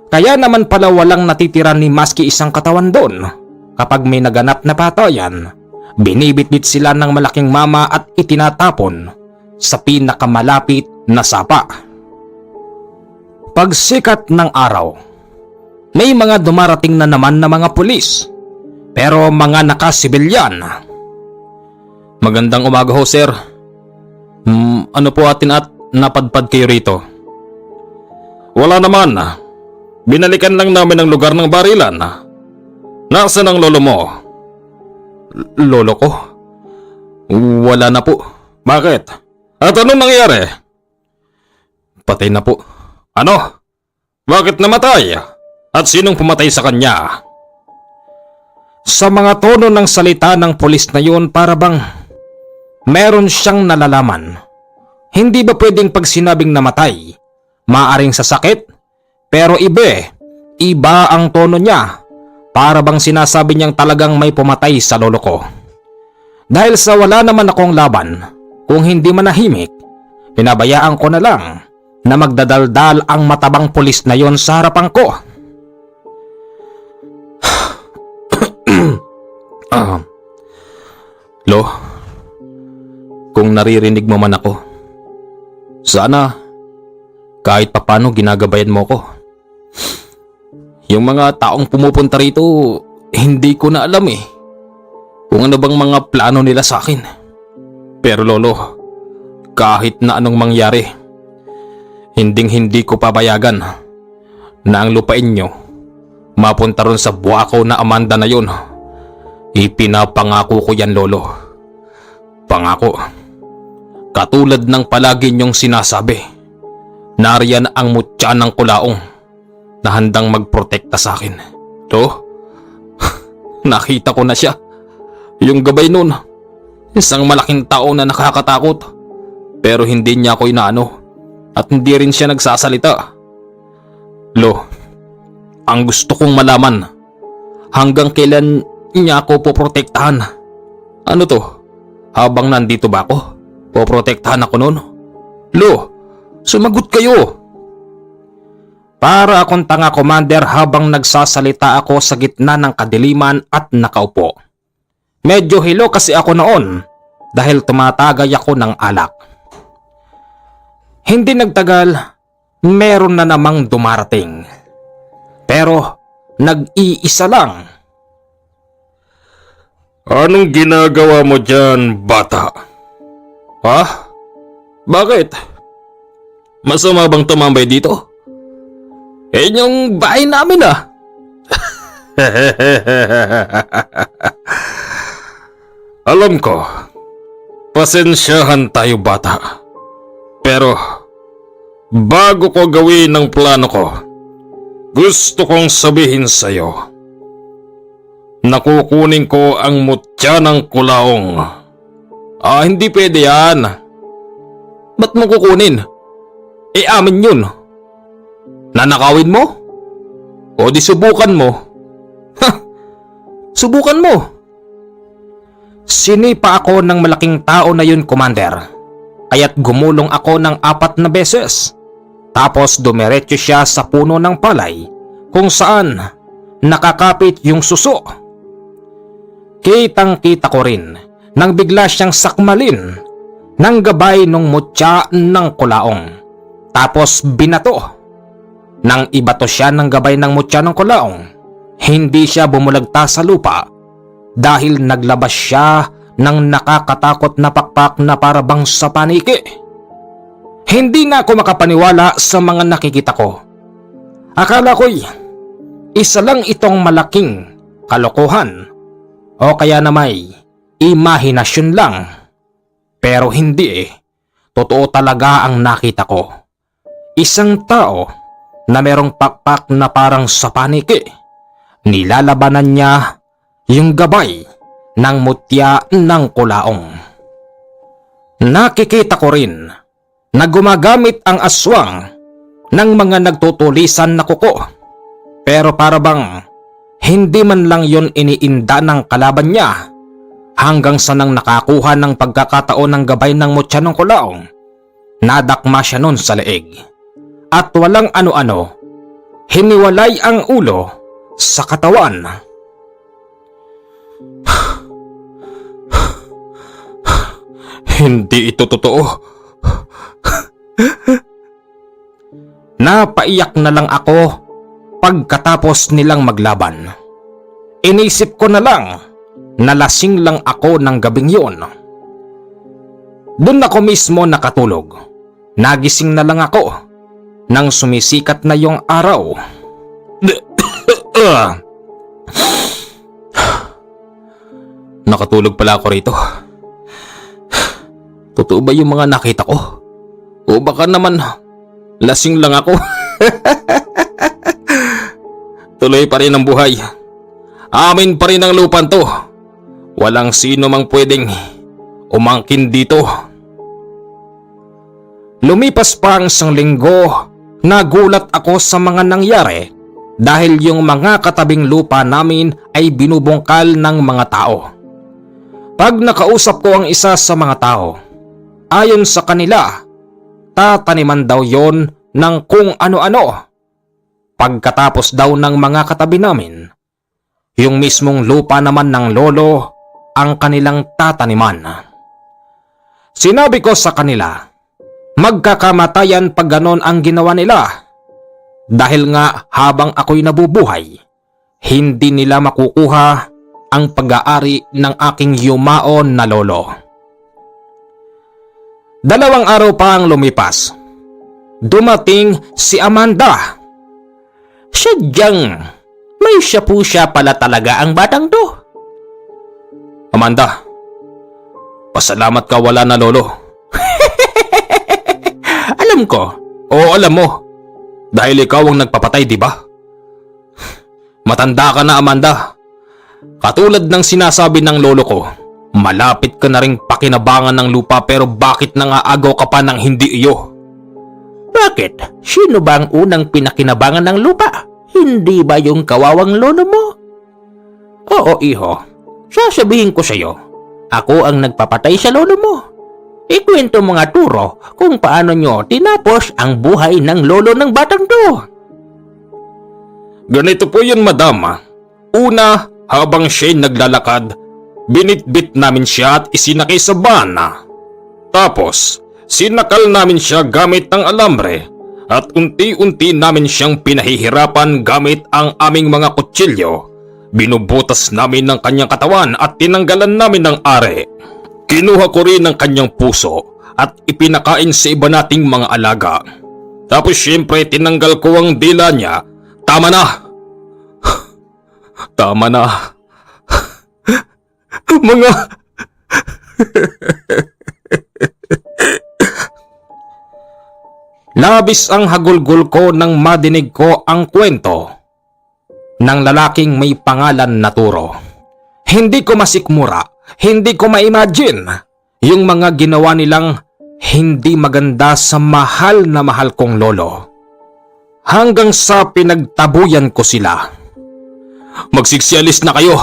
S1: Kaya naman pala walang natitira ni maski isang katawan doon. Kapag may naganap na patayan, binibitbit sila ng malaking mama at itinatapon sa pinakamalapit na sapa. Pagsikat ng araw, may mga dumarating na naman na mga pulis, pero mga nakasibilyan. Magandang umaga ho, sir. Ano po atin at napadpad kayo rito?
S2: Wala naman. Binalikan lang namin ang lugar ng barilan. Nasaan ang lolo mo?
S1: Lolo ko? Wala na po.
S2: Bakit? At anong nangyari?
S1: Patay na po.
S2: Ano? Bakit namatay? At sinong pumatay sa kanya?
S1: Sa mga tono ng salita ng pulis na yun, para bang meron siyang nalalaman. Hindi ba pwedeng pag sinabing namatay, maaring sa sakit? Pero iba ang tono niya. Para bang sinasabi niyang talagang may pumatay sa lolo ko. Dahil sa wala naman akong laban, kung hindi manahimik, pinabayaan ko na lang na magdadaldal ang matabang pulis na yon sa harapan ko. Lo, kung naririnig mo man ako, sana kahit papano ginagabayan mo ko. Yung mga taong pumupunta rito, hindi ko na alam kung ano bang mga plano nila sa akin. Pero lolo, kahit na anong mangyari, hindi ko pabayagan na ang lupain nyo mapunta ron sa buwakaw na Amanda na yun. Ipinapangako ko yan, lolo. Pangako. Katulad ng palagi niyong sinasabi, nariyan ang mutya ng kulaong na handang magprotekta sa akin. To, nakita ko na siya. Yung gabay nun, isang malaking tao na nakakatakot. Pero hindi niya ako inaano at hindi rin siya nagsasalita. Lo, ang gusto kong malaman, hanggang kailan niya ako poprotektahan? Ano to? Habang nandito ba ako, poprotektahan ako nun? Lo, sumagot kayo! Para akong tanga, Commander, habang nagsasalita ako sa gitna ng kadiliman at nakaupo. Medyo hilo kasi ako noon dahil tumatagay ako ng alak. Hindi nagtagal, meron na namang dumarating. Pero nag-iisa lang.
S2: Anong ginagawa mo dyan, bata?
S1: Ha? Bakit? Masama bang tumambay dito? Yung bahay namin ah.
S2: Alam ko, pasensyahan tayo, bata. Pero, bago ko gawin ang plano ko, gusto kong sabihin sa'yo, nakukunin ko ang mutya ng kulaong.
S1: Hindi pwede yan. Ba't mo kukunin? Amin yun. Nanakawin mo? O di subukan mo? Subukan mo. Sinipa ako ng malaking tao na yun, Commander. Kaya't gumulong ako ng 4 na beses. Tapos dumiretso siya sa puno ng palay kung saan nakakapit yung suso. Kitang-kita ko rin nang bigla siyang sakmalin ng gabay ng mutya ng kulaong. Tapos binato. Nang ibato siya ng gabay ng mutya ng kulaong, hindi siya bumulagta sa lupa dahil naglabas siya ng nakakatakot na pakpak na parabang sa paniki. Hindi na ako makapaniwala sa mga nakikita ko. Akala ko'y isa lang itong malaking kalokohan o kaya na may imahinasyon lang. Pero hindi eh. Totoo talaga ang nakita ko. Isang tao na merong pakpak na parang sa paniki. Nilalabanan niya yung gabay ng mutya ng kulaong. Nakikita ko rin na gumagamit ang aswang ng mga nagtutulisan na kuko. Pero parabang hindi man lang yon iniinda ng kalaban niya hanggang sa nang nakakuha ng pagkakataon ng gabay ng mutya ng kulaong. Nadakma siya nun sa leeg. At walang ano-ano, hiniwalay ang ulo sa katawan.
S2: Hindi ito totoo.
S1: Napaiyak na lang ako pagkatapos nilang maglaban. Inisip ko na lang na lasing lang ako ng gabing yun. Doon ako mismo nakatulog. Nagising na lang ako nang sumisikat na yung araw. Nakatulog pala ako rito. Totoo ba yung mga nakita ko? O baka naman lasing lang ako? Tuloy pa rin ang buhay. Amin pa rin ang lupan to. Walang sino mang pwedeng umangkin dito. Lumipas pa ang 1 linggo. Nagulat ako sa mga nangyari dahil yung mga katabing lupa namin ay binubungkal ng mga tao. Pag nakausap ko ang isa sa mga tao, ayon sa kanila, tataniman daw yon ng kung ano-ano. Pagkatapos daw ng mga katabi namin, yung mismong lupa naman ng lolo ang kanilang tataniman. Sinabi ko sa kanila, magkakamatayan pag ganon ang ginawa nila. Dahil nga habang ako'y nabubuhay, hindi nila makukuha ang pag-aari ng aking yumaon na lolo. 2 araw pa ang lumipas. Dumating si Amanda. Sadyang may siya pala talaga ang batang to. Amanda, pasalamat ka wala na lolo. Alam ko.
S2: Oo, alam mo. Dahil ikaw ang nagpapatay, di ba? Matanda ka na, Amanda. Katulad ng sinasabi ng lolo ko, malapit ka na ring pakinabangan ng lupa pero bakit nangaagaw ka pa ng hindi iyo?
S1: Bakit? Sino ba ang unang pinakinabangan ng lupa? Hindi ba yung kawawang lolo mo? Oo, iho. Sasabihin ko sa'yo, ako ang nagpapatay sa lolo mo. Ikwento mo nga, Turo, kung paano nyo tinapos ang buhay ng lolo ng batang to.
S2: Ganito po yun, madam. Una, habang siya'y naglalakad, binitbit namin siya at isinakay sa van. Tapos, sinakal namin siya gamit ang alambre at unti-unti namin siyang pinahihirapan gamit ang aming mga kutsilyo. Binubutas namin ng kanyang katawan at tinanggalan namin ng are. Kinuha ko rin ang kanyang puso at ipinakain sa iba nating mga alaga. Tapos syempre tinanggal ko ang dila niya. Tama na! Tama na. Mga...
S1: Labis ang hagulgol ko nang madinig ko ang kwento ng lalaking may pangalan na Turo. Hindi ko masikmura, hindi ko ma-imagine yung mga ginawa nilang hindi maganda sa mahal na mahal kong lolo. Hanggang sa pinagtabuyan ko sila.
S2: Magsiksyalis na kayo.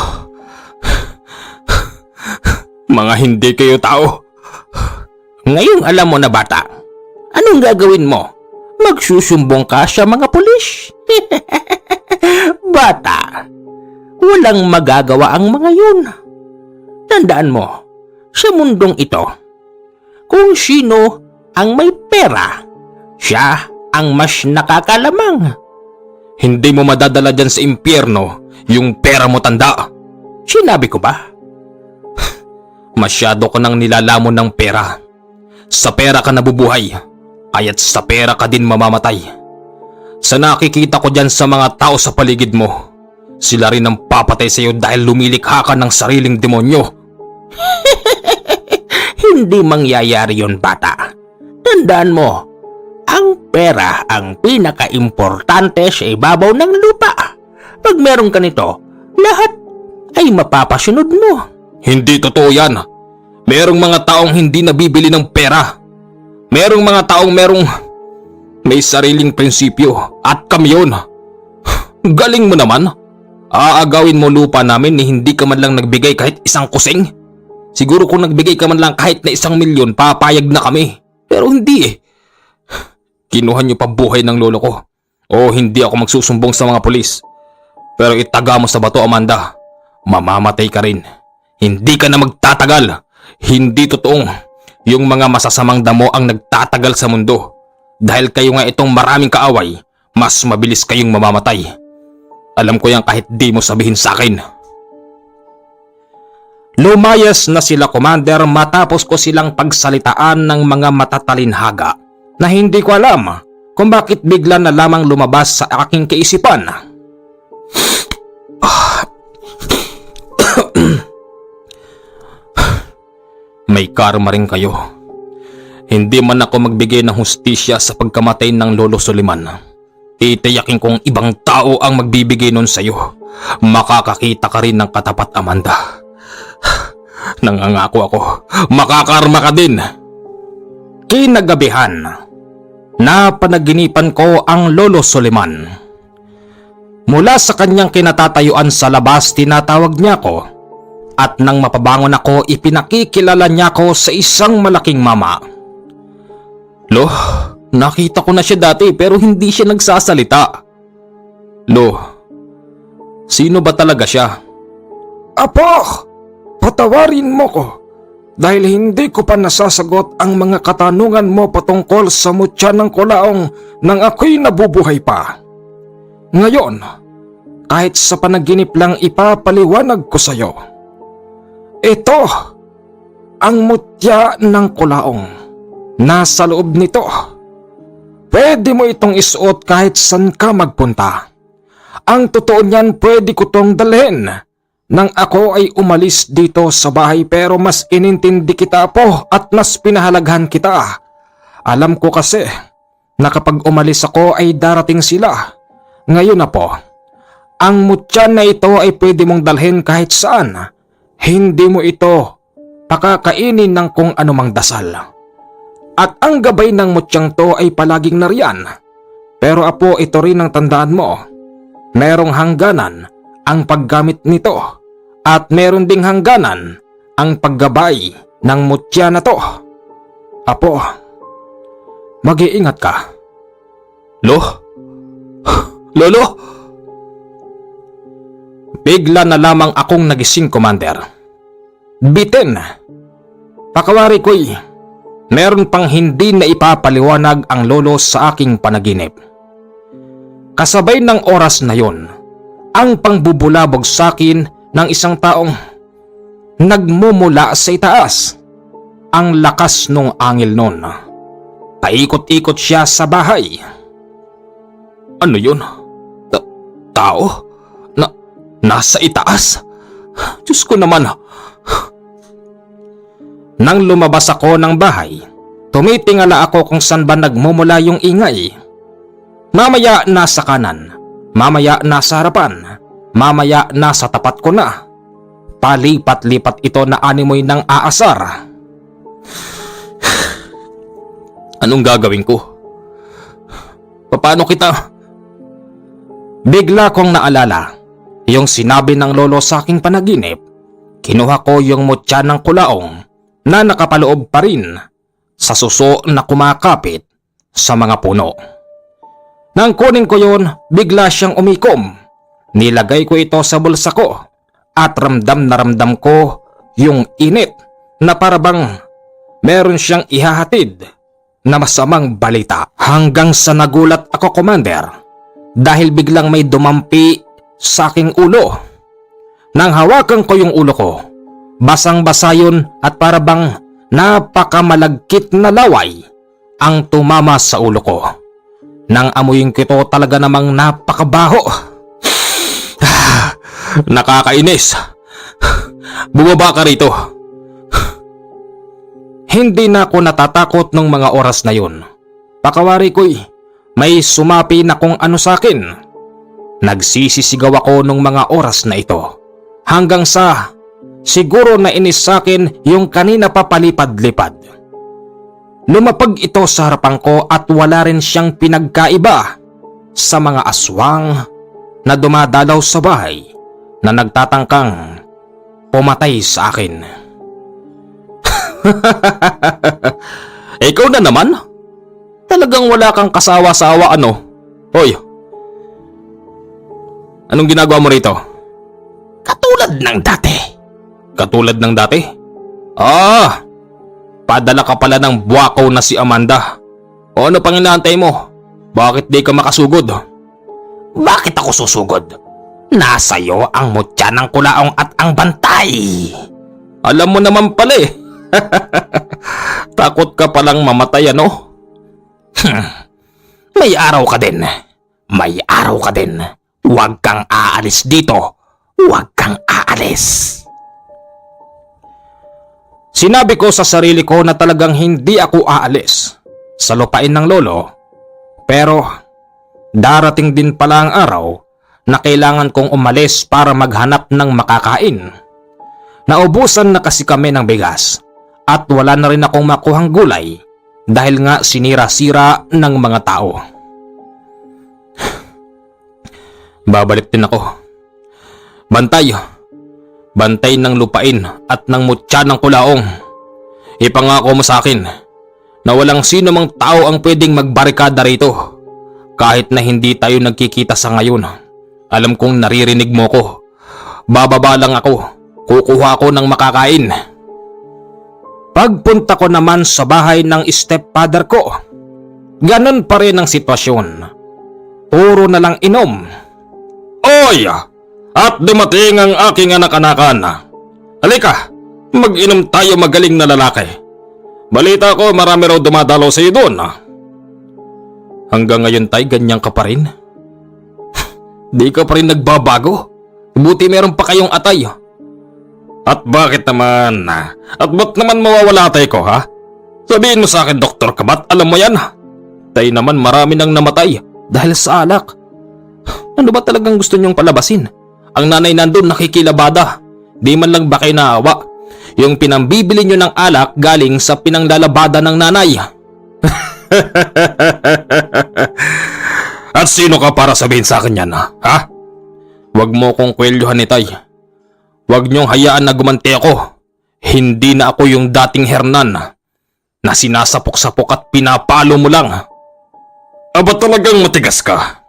S2: Mga hindi kayo tao.
S1: Ngayong alam mo na, bata, anong gagawin mo? Magsusumbong ka sa mga pulis? Bata, walang magagawa ang mga yun. Tandaan mo, sa mundong ito, kung sino ang may pera, siya ang mas nakakalamang.
S2: Hindi mo madadala dyan sa impyerno yung pera mo, tanda.
S1: Sinabi ko ba?
S2: Masyado ka nang nilalamon ng pera. Sa pera ka nabubuhay, kaya't sa pera ka din mamamatay. Sa nakikita ko dyan sa mga tao sa paligid mo, sila rin ang papatay sa iyo dahil lumilikha ka ng sariling demonyo.
S1: Hindi mangyayari yun, bata. Tandaan mo, ang pera ang pinaka-importante sa ibabaw ng lupa. Pag meron ka nito, lahat ay mapapasunod mo.
S2: Hindi totoo yan. Merong mga taong hindi nabibili ng pera. Merong mga taong may sariling prinsipyo at kami yun. Galing mo naman. Aagawin mo lupa namin ni hindi ka man lang nagbigay kahit isang kusing. Siguro kung nagbigay ka man lang kahit na 1,000,000, papayag na kami. Pero hindi eh. Kinuha niyo pa buhay ng lolo ko. O hindi ako magsusumbong sa mga pulis. Pero itaga mo sa bato, Amanda. Mamamatay ka rin. Hindi ka na magtatagal. Hindi totoong yung mga masasamang damo ang nagtatagal sa mundo. Dahil kayo nga itong maraming kaaway, mas mabilis kayong mamamatay. Alam ko yan kahit di mo sabihin sa akin.
S1: Lumayas na sila, Commander, matapos ko silang pagsalitaan ng mga matatalinhaga na hindi ko alam kung bakit bigla na lamang lumabas sa aking kaisipan.
S2: May karma rin kayo. Hindi man ako magbigay ng hustisya sa pagkamatay ng Lolo Soliman. Titiyakin kong ibang tao ang magbibigay nun sa'yo. Makakakita ka rin ng katapat, Amanda. Nangangako ako, makakarma ka din.
S1: Kinagabihan, napanaginipan ko ang Lolo Soliman. Mula sa kanyang kinatatayuan sa labas, tinatawag niya ko. At nang mapabangon ako, ipinakikilala niya ko sa isang malaking mama.
S2: Lo, nakita ko na siya dati pero hindi siya nagsasalita. Lo, sino ba talaga siya?
S3: Apo, patawarin mo ko dahil hindi ko pa nasasagot ang mga katanungan mo patungkol sa mutya ng kulaong nang ako'y nabubuhay pa. Ngayon, kahit sa panaginip lang ipapaliwanag ko sa'yo. Ito ang mutya ng kulaong. Nasa loob nito. Pwede mo itong isuot kahit saan ka magpunta. Ang totoo niyan, pwede ko tong dalhin nang ako ay umalis dito sa bahay, pero mas inintindi kita po at mas pinahalagahan kita. Alam ko kasi na kapag umalis ako ay darating sila. Ngayon na po, ang mutya na ito ay pwede mong dalhin kahit saan. Hindi mo ito pakakainin ng kung anumang dasal. At ang gabay ng mutyang to ay palaging nariyan. Pero apo, ito rin ang tandaan mo. Merong hangganan ang paggamit nito at meron ding hangganan ang paggabay ng mutya na to. Apo, mag-iingat ka.
S2: Lolo?
S1: Bigla na lamang akong nagising, Commander. Bitin. Pakawari ko'y meron pang hindi na ipapaliwanag ang lolo sa aking panaginip. Kasabay ng oras na yon, ang pangbubulabog sa akin ng isang taong nagmumula sa itaas. Ang lakas nung angil nun. Paikot-ikot siya sa bahay.
S2: Ano yun? Tao? Nasa itaas? Diyos ko naman.
S1: Nang lumabas ako ng bahay, tumitingala ako kung saan ba nagmumula yung ingay. Mamaya nasa kanan, mamaya nasa harapan, mamaya nasa tapat ko na. Palipat-lipat ito na animoy ng aasar.
S2: Anong gagawin ko? Paano kita?
S1: Bigla kong naalala yung sinabi ng lolo sa aking panaginip. Kinuha ko yung mutya ng kulaong na nakapaloob pa rin sa suso na kumakapit sa mga puno. Nang kunin ko yun, bigla siyang umikom. Nilagay ko ito sa bulsa ko at ramdam na ramdam ko yung init na parabang meron siyang ihahatid na masamang balita. Hanggang sa nagulat ako, Commander, dahil biglang may dumampi sa aking ulo. Nang hawakan ko yung ulo ko, basang-basa yun at parabang napakamalagkit na laway ang tumama sa ulo ko. Nang amuyin ko ito, talaga namang napakabaho.
S2: Nakakainis. Bumaba ka rito.
S1: Hindi na ako natatakot ng mga oras na yun. Pakawari ko'y may sumapi na kung ano sa akin. Nagsisisigaw ako nung mga oras na ito. Hanggang sa siguro na inis sa akin yung kanina pa palipad-lipad. Lumapag ito sa harapan ko at wala rin siyang pinagkaiba sa mga aswang na dumadalaw sa bahay na nagtatangkang pumatay sa akin.
S2: Ikaw na naman? Talagang wala kang kasawa-sawa ano? Hoy, anong ginagawa mo rito?
S1: Katulad ng dati.
S2: Katulad ng dati? Padala ka pala ng buwakaw na si Amanda. O ano pang inaantay mo? Bakit di ka makasugod?
S1: Bakit ako susugod? Nasa iyo ang mutya ng kulaong at ang bantay.
S2: Alam mo naman pala eh. Takot ka palang mamatay ano?
S1: May araw ka din. May araw ka din. Huwag kang aalis dito. Huwag kang aalis. Sinabi ko sa sarili ko na talagang hindi ako aalis sa lupain ng lolo. Pero darating din pala ang araw na kailangan kong umalis para maghanap ng makakain. Naubusan na kasi kami ng bigas at wala na rin akong makuhang gulay dahil nga sinira-sira ng mga tao.
S2: Babalik din ako. Bantay. Bantay ng lupain at ng mutya ng kulaong. Ipangako mo sa akin na walang sino mang tao ang pwedeng magbarikada rito. Kahit na hindi tayo nagkikita sa ngayon. Alam kong naririnig mo ko. Bababa lang ako. Kukuha ako ng makakain.
S1: Pagpunta ko naman sa bahay ng stepfather ko, ganun pa rin ang sitwasyon. Puro na lang inom.
S2: Oy! At dumating ang aking anak-anakan. Halika, mag-inom tayo magaling na lalaki. Balita ko marami raw dumadalaw sa iyo doon.
S1: Hanggang ngayon tay, ganyan ka pa rin?
S2: Di ka pa rin nagbabago? Buti meron pa kayong atay. At bakit naman? At ba't naman mawawala atay ko ha? Sabihin mo sa akin, Dr. Kabat, alam mo yan? Tay naman, marami nang namatay dahil sa alak. Ano ba talagang gusto niyong palabasin? Ang nanay nandun nakikilabada. Di man lang ba kayo naawa? Yung pinambibili niyo ng alak galing sa pinanglalabada ng nanay. At sino ka para sabihin sa akin yan, ha? Huwag mo kong kwelyuhan ni Tay. Huwag niyong hayaan na gumanti ako. Hindi na ako yung dating Hernan na sinasapok-sapok at pinapalo mo lang. Aba talagang matigas ka.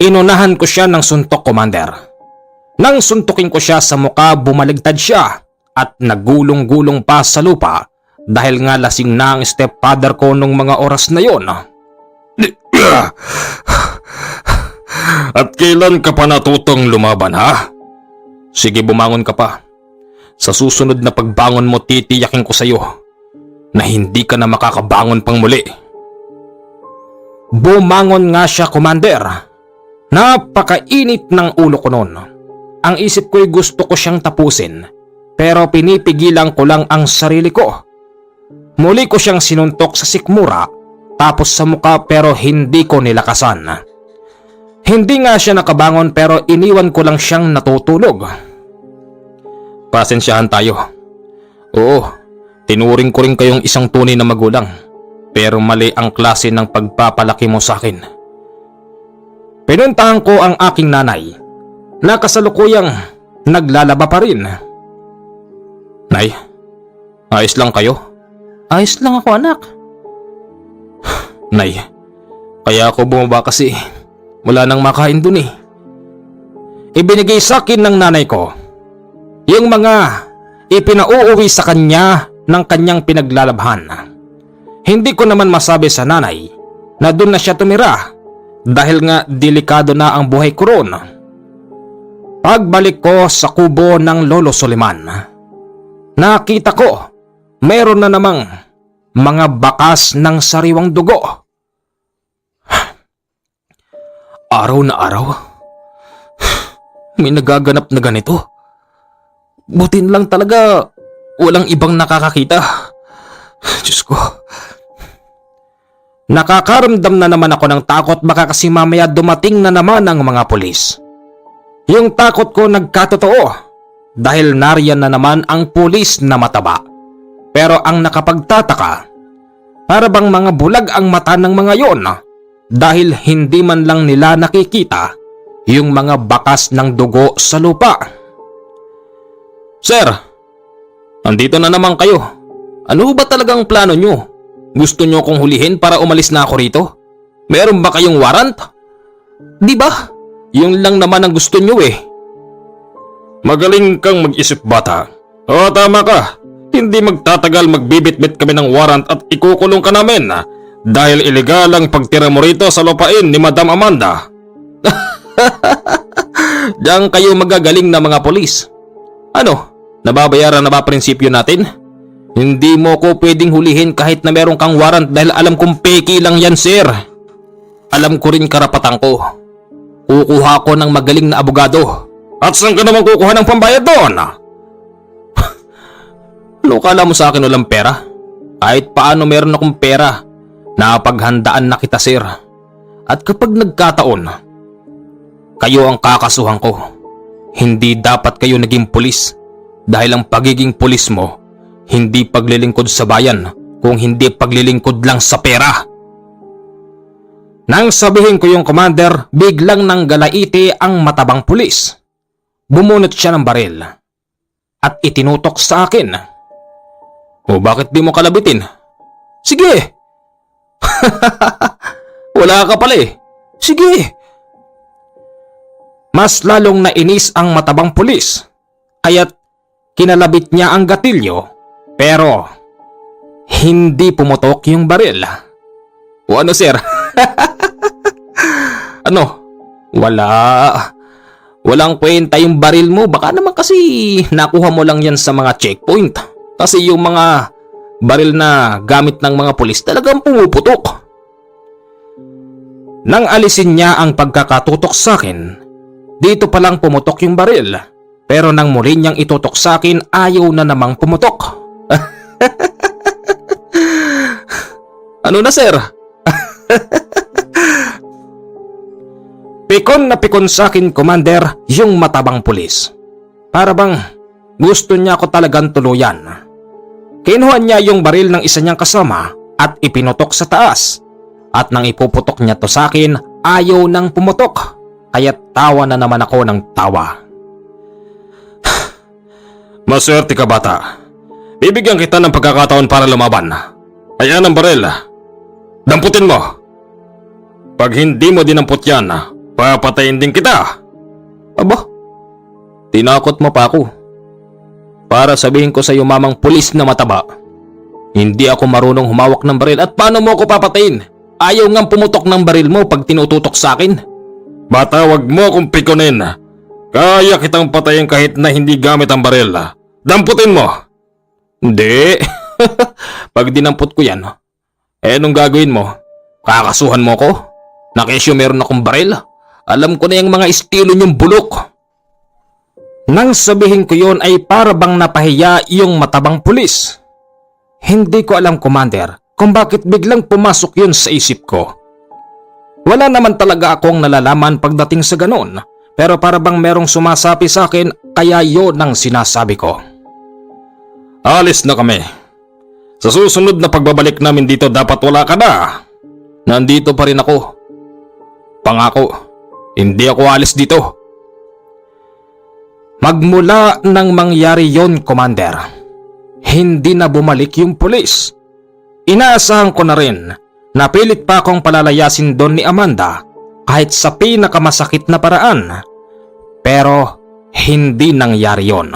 S1: Inunahan ko siya ng suntok, Commander. Nang suntukin ko siya sa muka, bumaligtad siya at nagulong-gulong pa sa lupa dahil nga lasing na ang stepfather ko nung mga oras na yon.
S2: At kailan ka pa natutong lumaban, ha? Sige, bumangon ka pa. Sa susunod na pagbangon mo, titiyakin ko sa'yo na hindi ka na makakabangon pang muli.
S1: Bumangon nga siya, Commander. Napakainit ng ulo ko noon. Ang isip ko'y gusto ko siyang tapusin, pero pinipigilan ko lang ang sarili ko. Muli ko siyang sinuntok sa sikmura, tapos sa muka, pero hindi ko nilakasan. Hindi nga siya nakabangon, pero iniwan ko lang siyang natutulog.
S2: Pasensyahan tayo. Oo, tinuring ko rin kayong isang tunay na magulang. Pero mali ang klase ng pagpapalaki mo sa akin.
S1: Pinuntahan ko ang aking nanay na kasalukuyang naglalaba pa rin.
S2: Nay, ayos lang kayo?
S1: Ayos lang ako, anak.
S2: Nay, kaya ako bumaba kasi wala nang makain dun eh.
S1: Ibinigay sa akin ng nanay ko yung mga ipinauuwi sa kanya ng kanyang pinaglalabhan. Hindi ko naman masabi sa nanay na doon na siya tumira dahil nga delikado na ang buhay ko roon. Pagbalik ko sa kubo ng Lolo Soliman, nakita ko mayroon na namang mga bakas ng sariwang dugo.
S2: Araw na araw? May nagaganap na ganito? Butin lang talaga walang ibang nakakakita. Diyos ko.
S1: Nakakaramdam na naman ako ng takot, baka kasi mamaya dumating na naman ang mga pulis. Yung takot ko nagkatotoo dahil nariyan na naman ang pulis na mataba. Pero ang nakapagtataka, para bang mga bulag ang mata ng mga yon dahil hindi man lang nila nakikita yung mga bakas ng dugo sa lupa.
S2: Sir, andito na naman kayo. Ano ba talagang plano nyo? Gusto nyo akong hulihin para umalis na ako rito? Meron ba kayong warrant? Di ba? Yung lang naman ang gusto nyo eh. Magaling kang mag-isip, bata. Oo, tama ka. Hindi magtatagal magbibit-bit kami ng warrant at ikukulong ka namin dahil iligal ang pagtira mo rito sa lupain ni Madam Amanda. Diyan kayo magagaling na mga polis. Ano? Nababayaran na ba prinsipyo natin? Hindi mo ko pwedeng hulihin kahit na meron kang warrant dahil alam kong peki lang yan, sir. Alam ko rin karapatan ko. Kukuha ko ng magaling na abogado. At saan ka naman kukuha ng pambayad doon? Ano kala mo sa akin walang pera? Kahit paano meron akong pera. Napaghandaan na kita, sir. At kapag nagkataon, kayo ang kakasuhan ko. Hindi dapat kayo naging pulis dahil ang pagiging pulis mo hindi paglilingkod sa bayan, kung hindi paglilingkod lang sa pera. Nang sabihin ko yung, Commander, biglang nanggalaiti ang matabang pulis. Bumunot siya ng baril at itinutok sa akin. O bakit di mo kalabitin? Sige! Wala ka pala eh. Sige! Mas lalong nainis ang matabang pulis, kaya't kinalabit niya ang gatilyo. Pero hindi pumutok yung baril. O ano, sir? Ano? Walang kwenta yung baril mo. Baka naman kasi nakuha mo lang yan sa mga checkpoint. Kasi yung mga baril na gamit ng mga pulis talagang pumuputok. Nang alisin niya ang pagkakatutok sa akin, dito palang pumutok yung baril. Pero nang muli niyang itutok sa akin, ayaw na namang pumutok. Ano na, sir?
S1: Pikon na pikon sa akin, Commander, yung matabang pulis. Para bang gusto niya ako talagang tuluyan. Kinuha niya yung baril ng isa niyang kasama at ipinutok sa taas. At nang ipuputok niya to sa akin, ayaw nang pumutok. Kaya tawa na naman ako ng tawa.
S2: Maswerte ka, bata. Bibigyan kita ng pagkakataon para lumaban. Ayan ang baril. Damputin mo. Pag hindi mo dinamput yan, papatayin din kita.
S1: Aba, tinakot mo pa ako. Para sabihin ko sa iyo, mamang pulis na mataba, hindi ako marunong humawak ng baril at paano mo ako papatayin? Ayaw ngang pumutok ng baril mo pag tinututok sa akin.
S2: Bata, wag mo akong pikunin. Kaya kitang patayin kahit na hindi gamit ang baril. Damputin mo.
S1: Hindi. Pag dinampot ko yan, anong gagawin mo? Kakasuhan mo ko? Nakisyo meron akong baril? Alam ko na yung mga estilo niyong bulok. Nang sabihin ko yon ay para bang napahiya yung matabang pulis. Hindi ko alam, Commander, kung bakit biglang pumasok yun sa isip ko. Wala naman talaga akong nalalaman pagdating sa ganon, pero para bang merong sumasapi sa akin kaya yon ang sinasabi ko.
S2: Alis na kami. Sa susunod na pagbabalik namin dito dapat wala ka na.
S1: Nandito pa rin ako. Pangako, hindi ako alis dito. Magmula nang mangyari yon, Commander, hindi na bumalik yung pulis. Inaasahan ko na rin na pilit pa akong palalayasin doon ni Amanda kahit sa pinakamasakit na paraan. Pero hindi nangyari yon.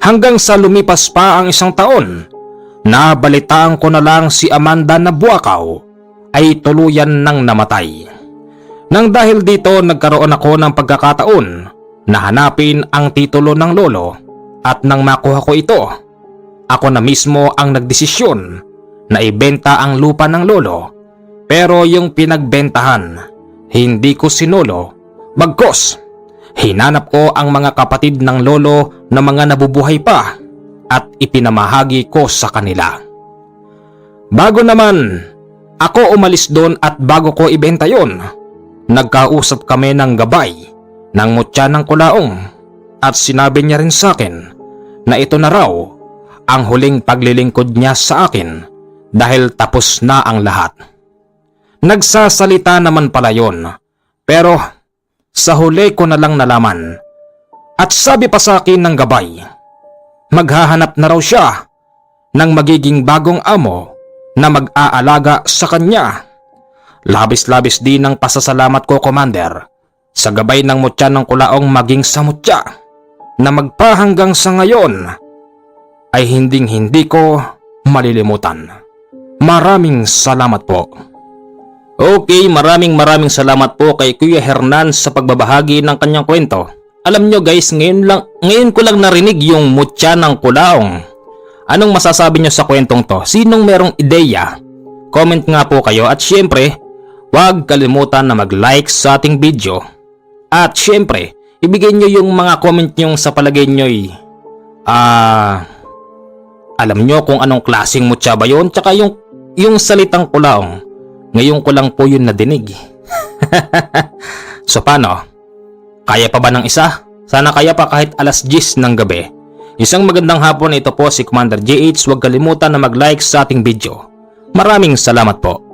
S1: Hanggang sa lumipas pa ang isang taon, nabalitaan ko na lang si Amanda na buwakaw ay tuluyan nang namatay. Nang dahil dito nagkaroon ako ng pagkakataon na hanapin ang titulo ng lolo at nang makuha ko ito, ako na mismo ang nagdesisyon na ibenta ang lupa ng lolo. Pero yung pinagbentahan, hindi ko sinolo, bagkos hinanap ko ang mga kapatid ng lolo na mga nabubuhay pa at ipinamahagi ko sa kanila. Bago naman ako umalis doon at bago ko ibenta yon, nagkausap kami ng gabay ng mutya ng kulaong at sinabi niya rin sa akin na ito na raw ang huling paglilingkod niya sa akin dahil tapos na ang lahat. Nagsasalita naman pala yon, pero sa huli ko na lang nalaman at sabi pa sa akin ng gabay, maghahanap na raw siya ng magiging bagong amo na mag-aalaga sa kanya. Labis-labis din ang pasasalamat ko, Commander, sa gabay ng mutya ng kulaong maging sa mutya na magpahanggang sa ngayon ay hinding-hindi ko malilimutan. Maraming salamat po. Okay, maraming salamat po kay Kuya Hernan sa pagbabahagi ng kanyang kwento. Alam nyo guys, ngayon ko lang narinig yung mutya ng kulaong. Anong masasabi nyo sa kwentong to? Sinong merong ideya? Comment nga po kayo at syempre, huwag kalimutan na mag-like sa ating video. At syempre, ibigay nyo yung mga comment nyo sa palagay nyo'y alam nyo kung anong klaseng mutya ba yun? Tsaka yung salitang kulaong, ngayon ko lang po yun nadinig. So paano? Kaya pa ba ng isa? Sana kaya pa kahit alas 10 ng gabi. Isang magandang hapon, ito po si Commander JH. Huwag kalimutan na mag-like sa ating video. Maraming salamat po.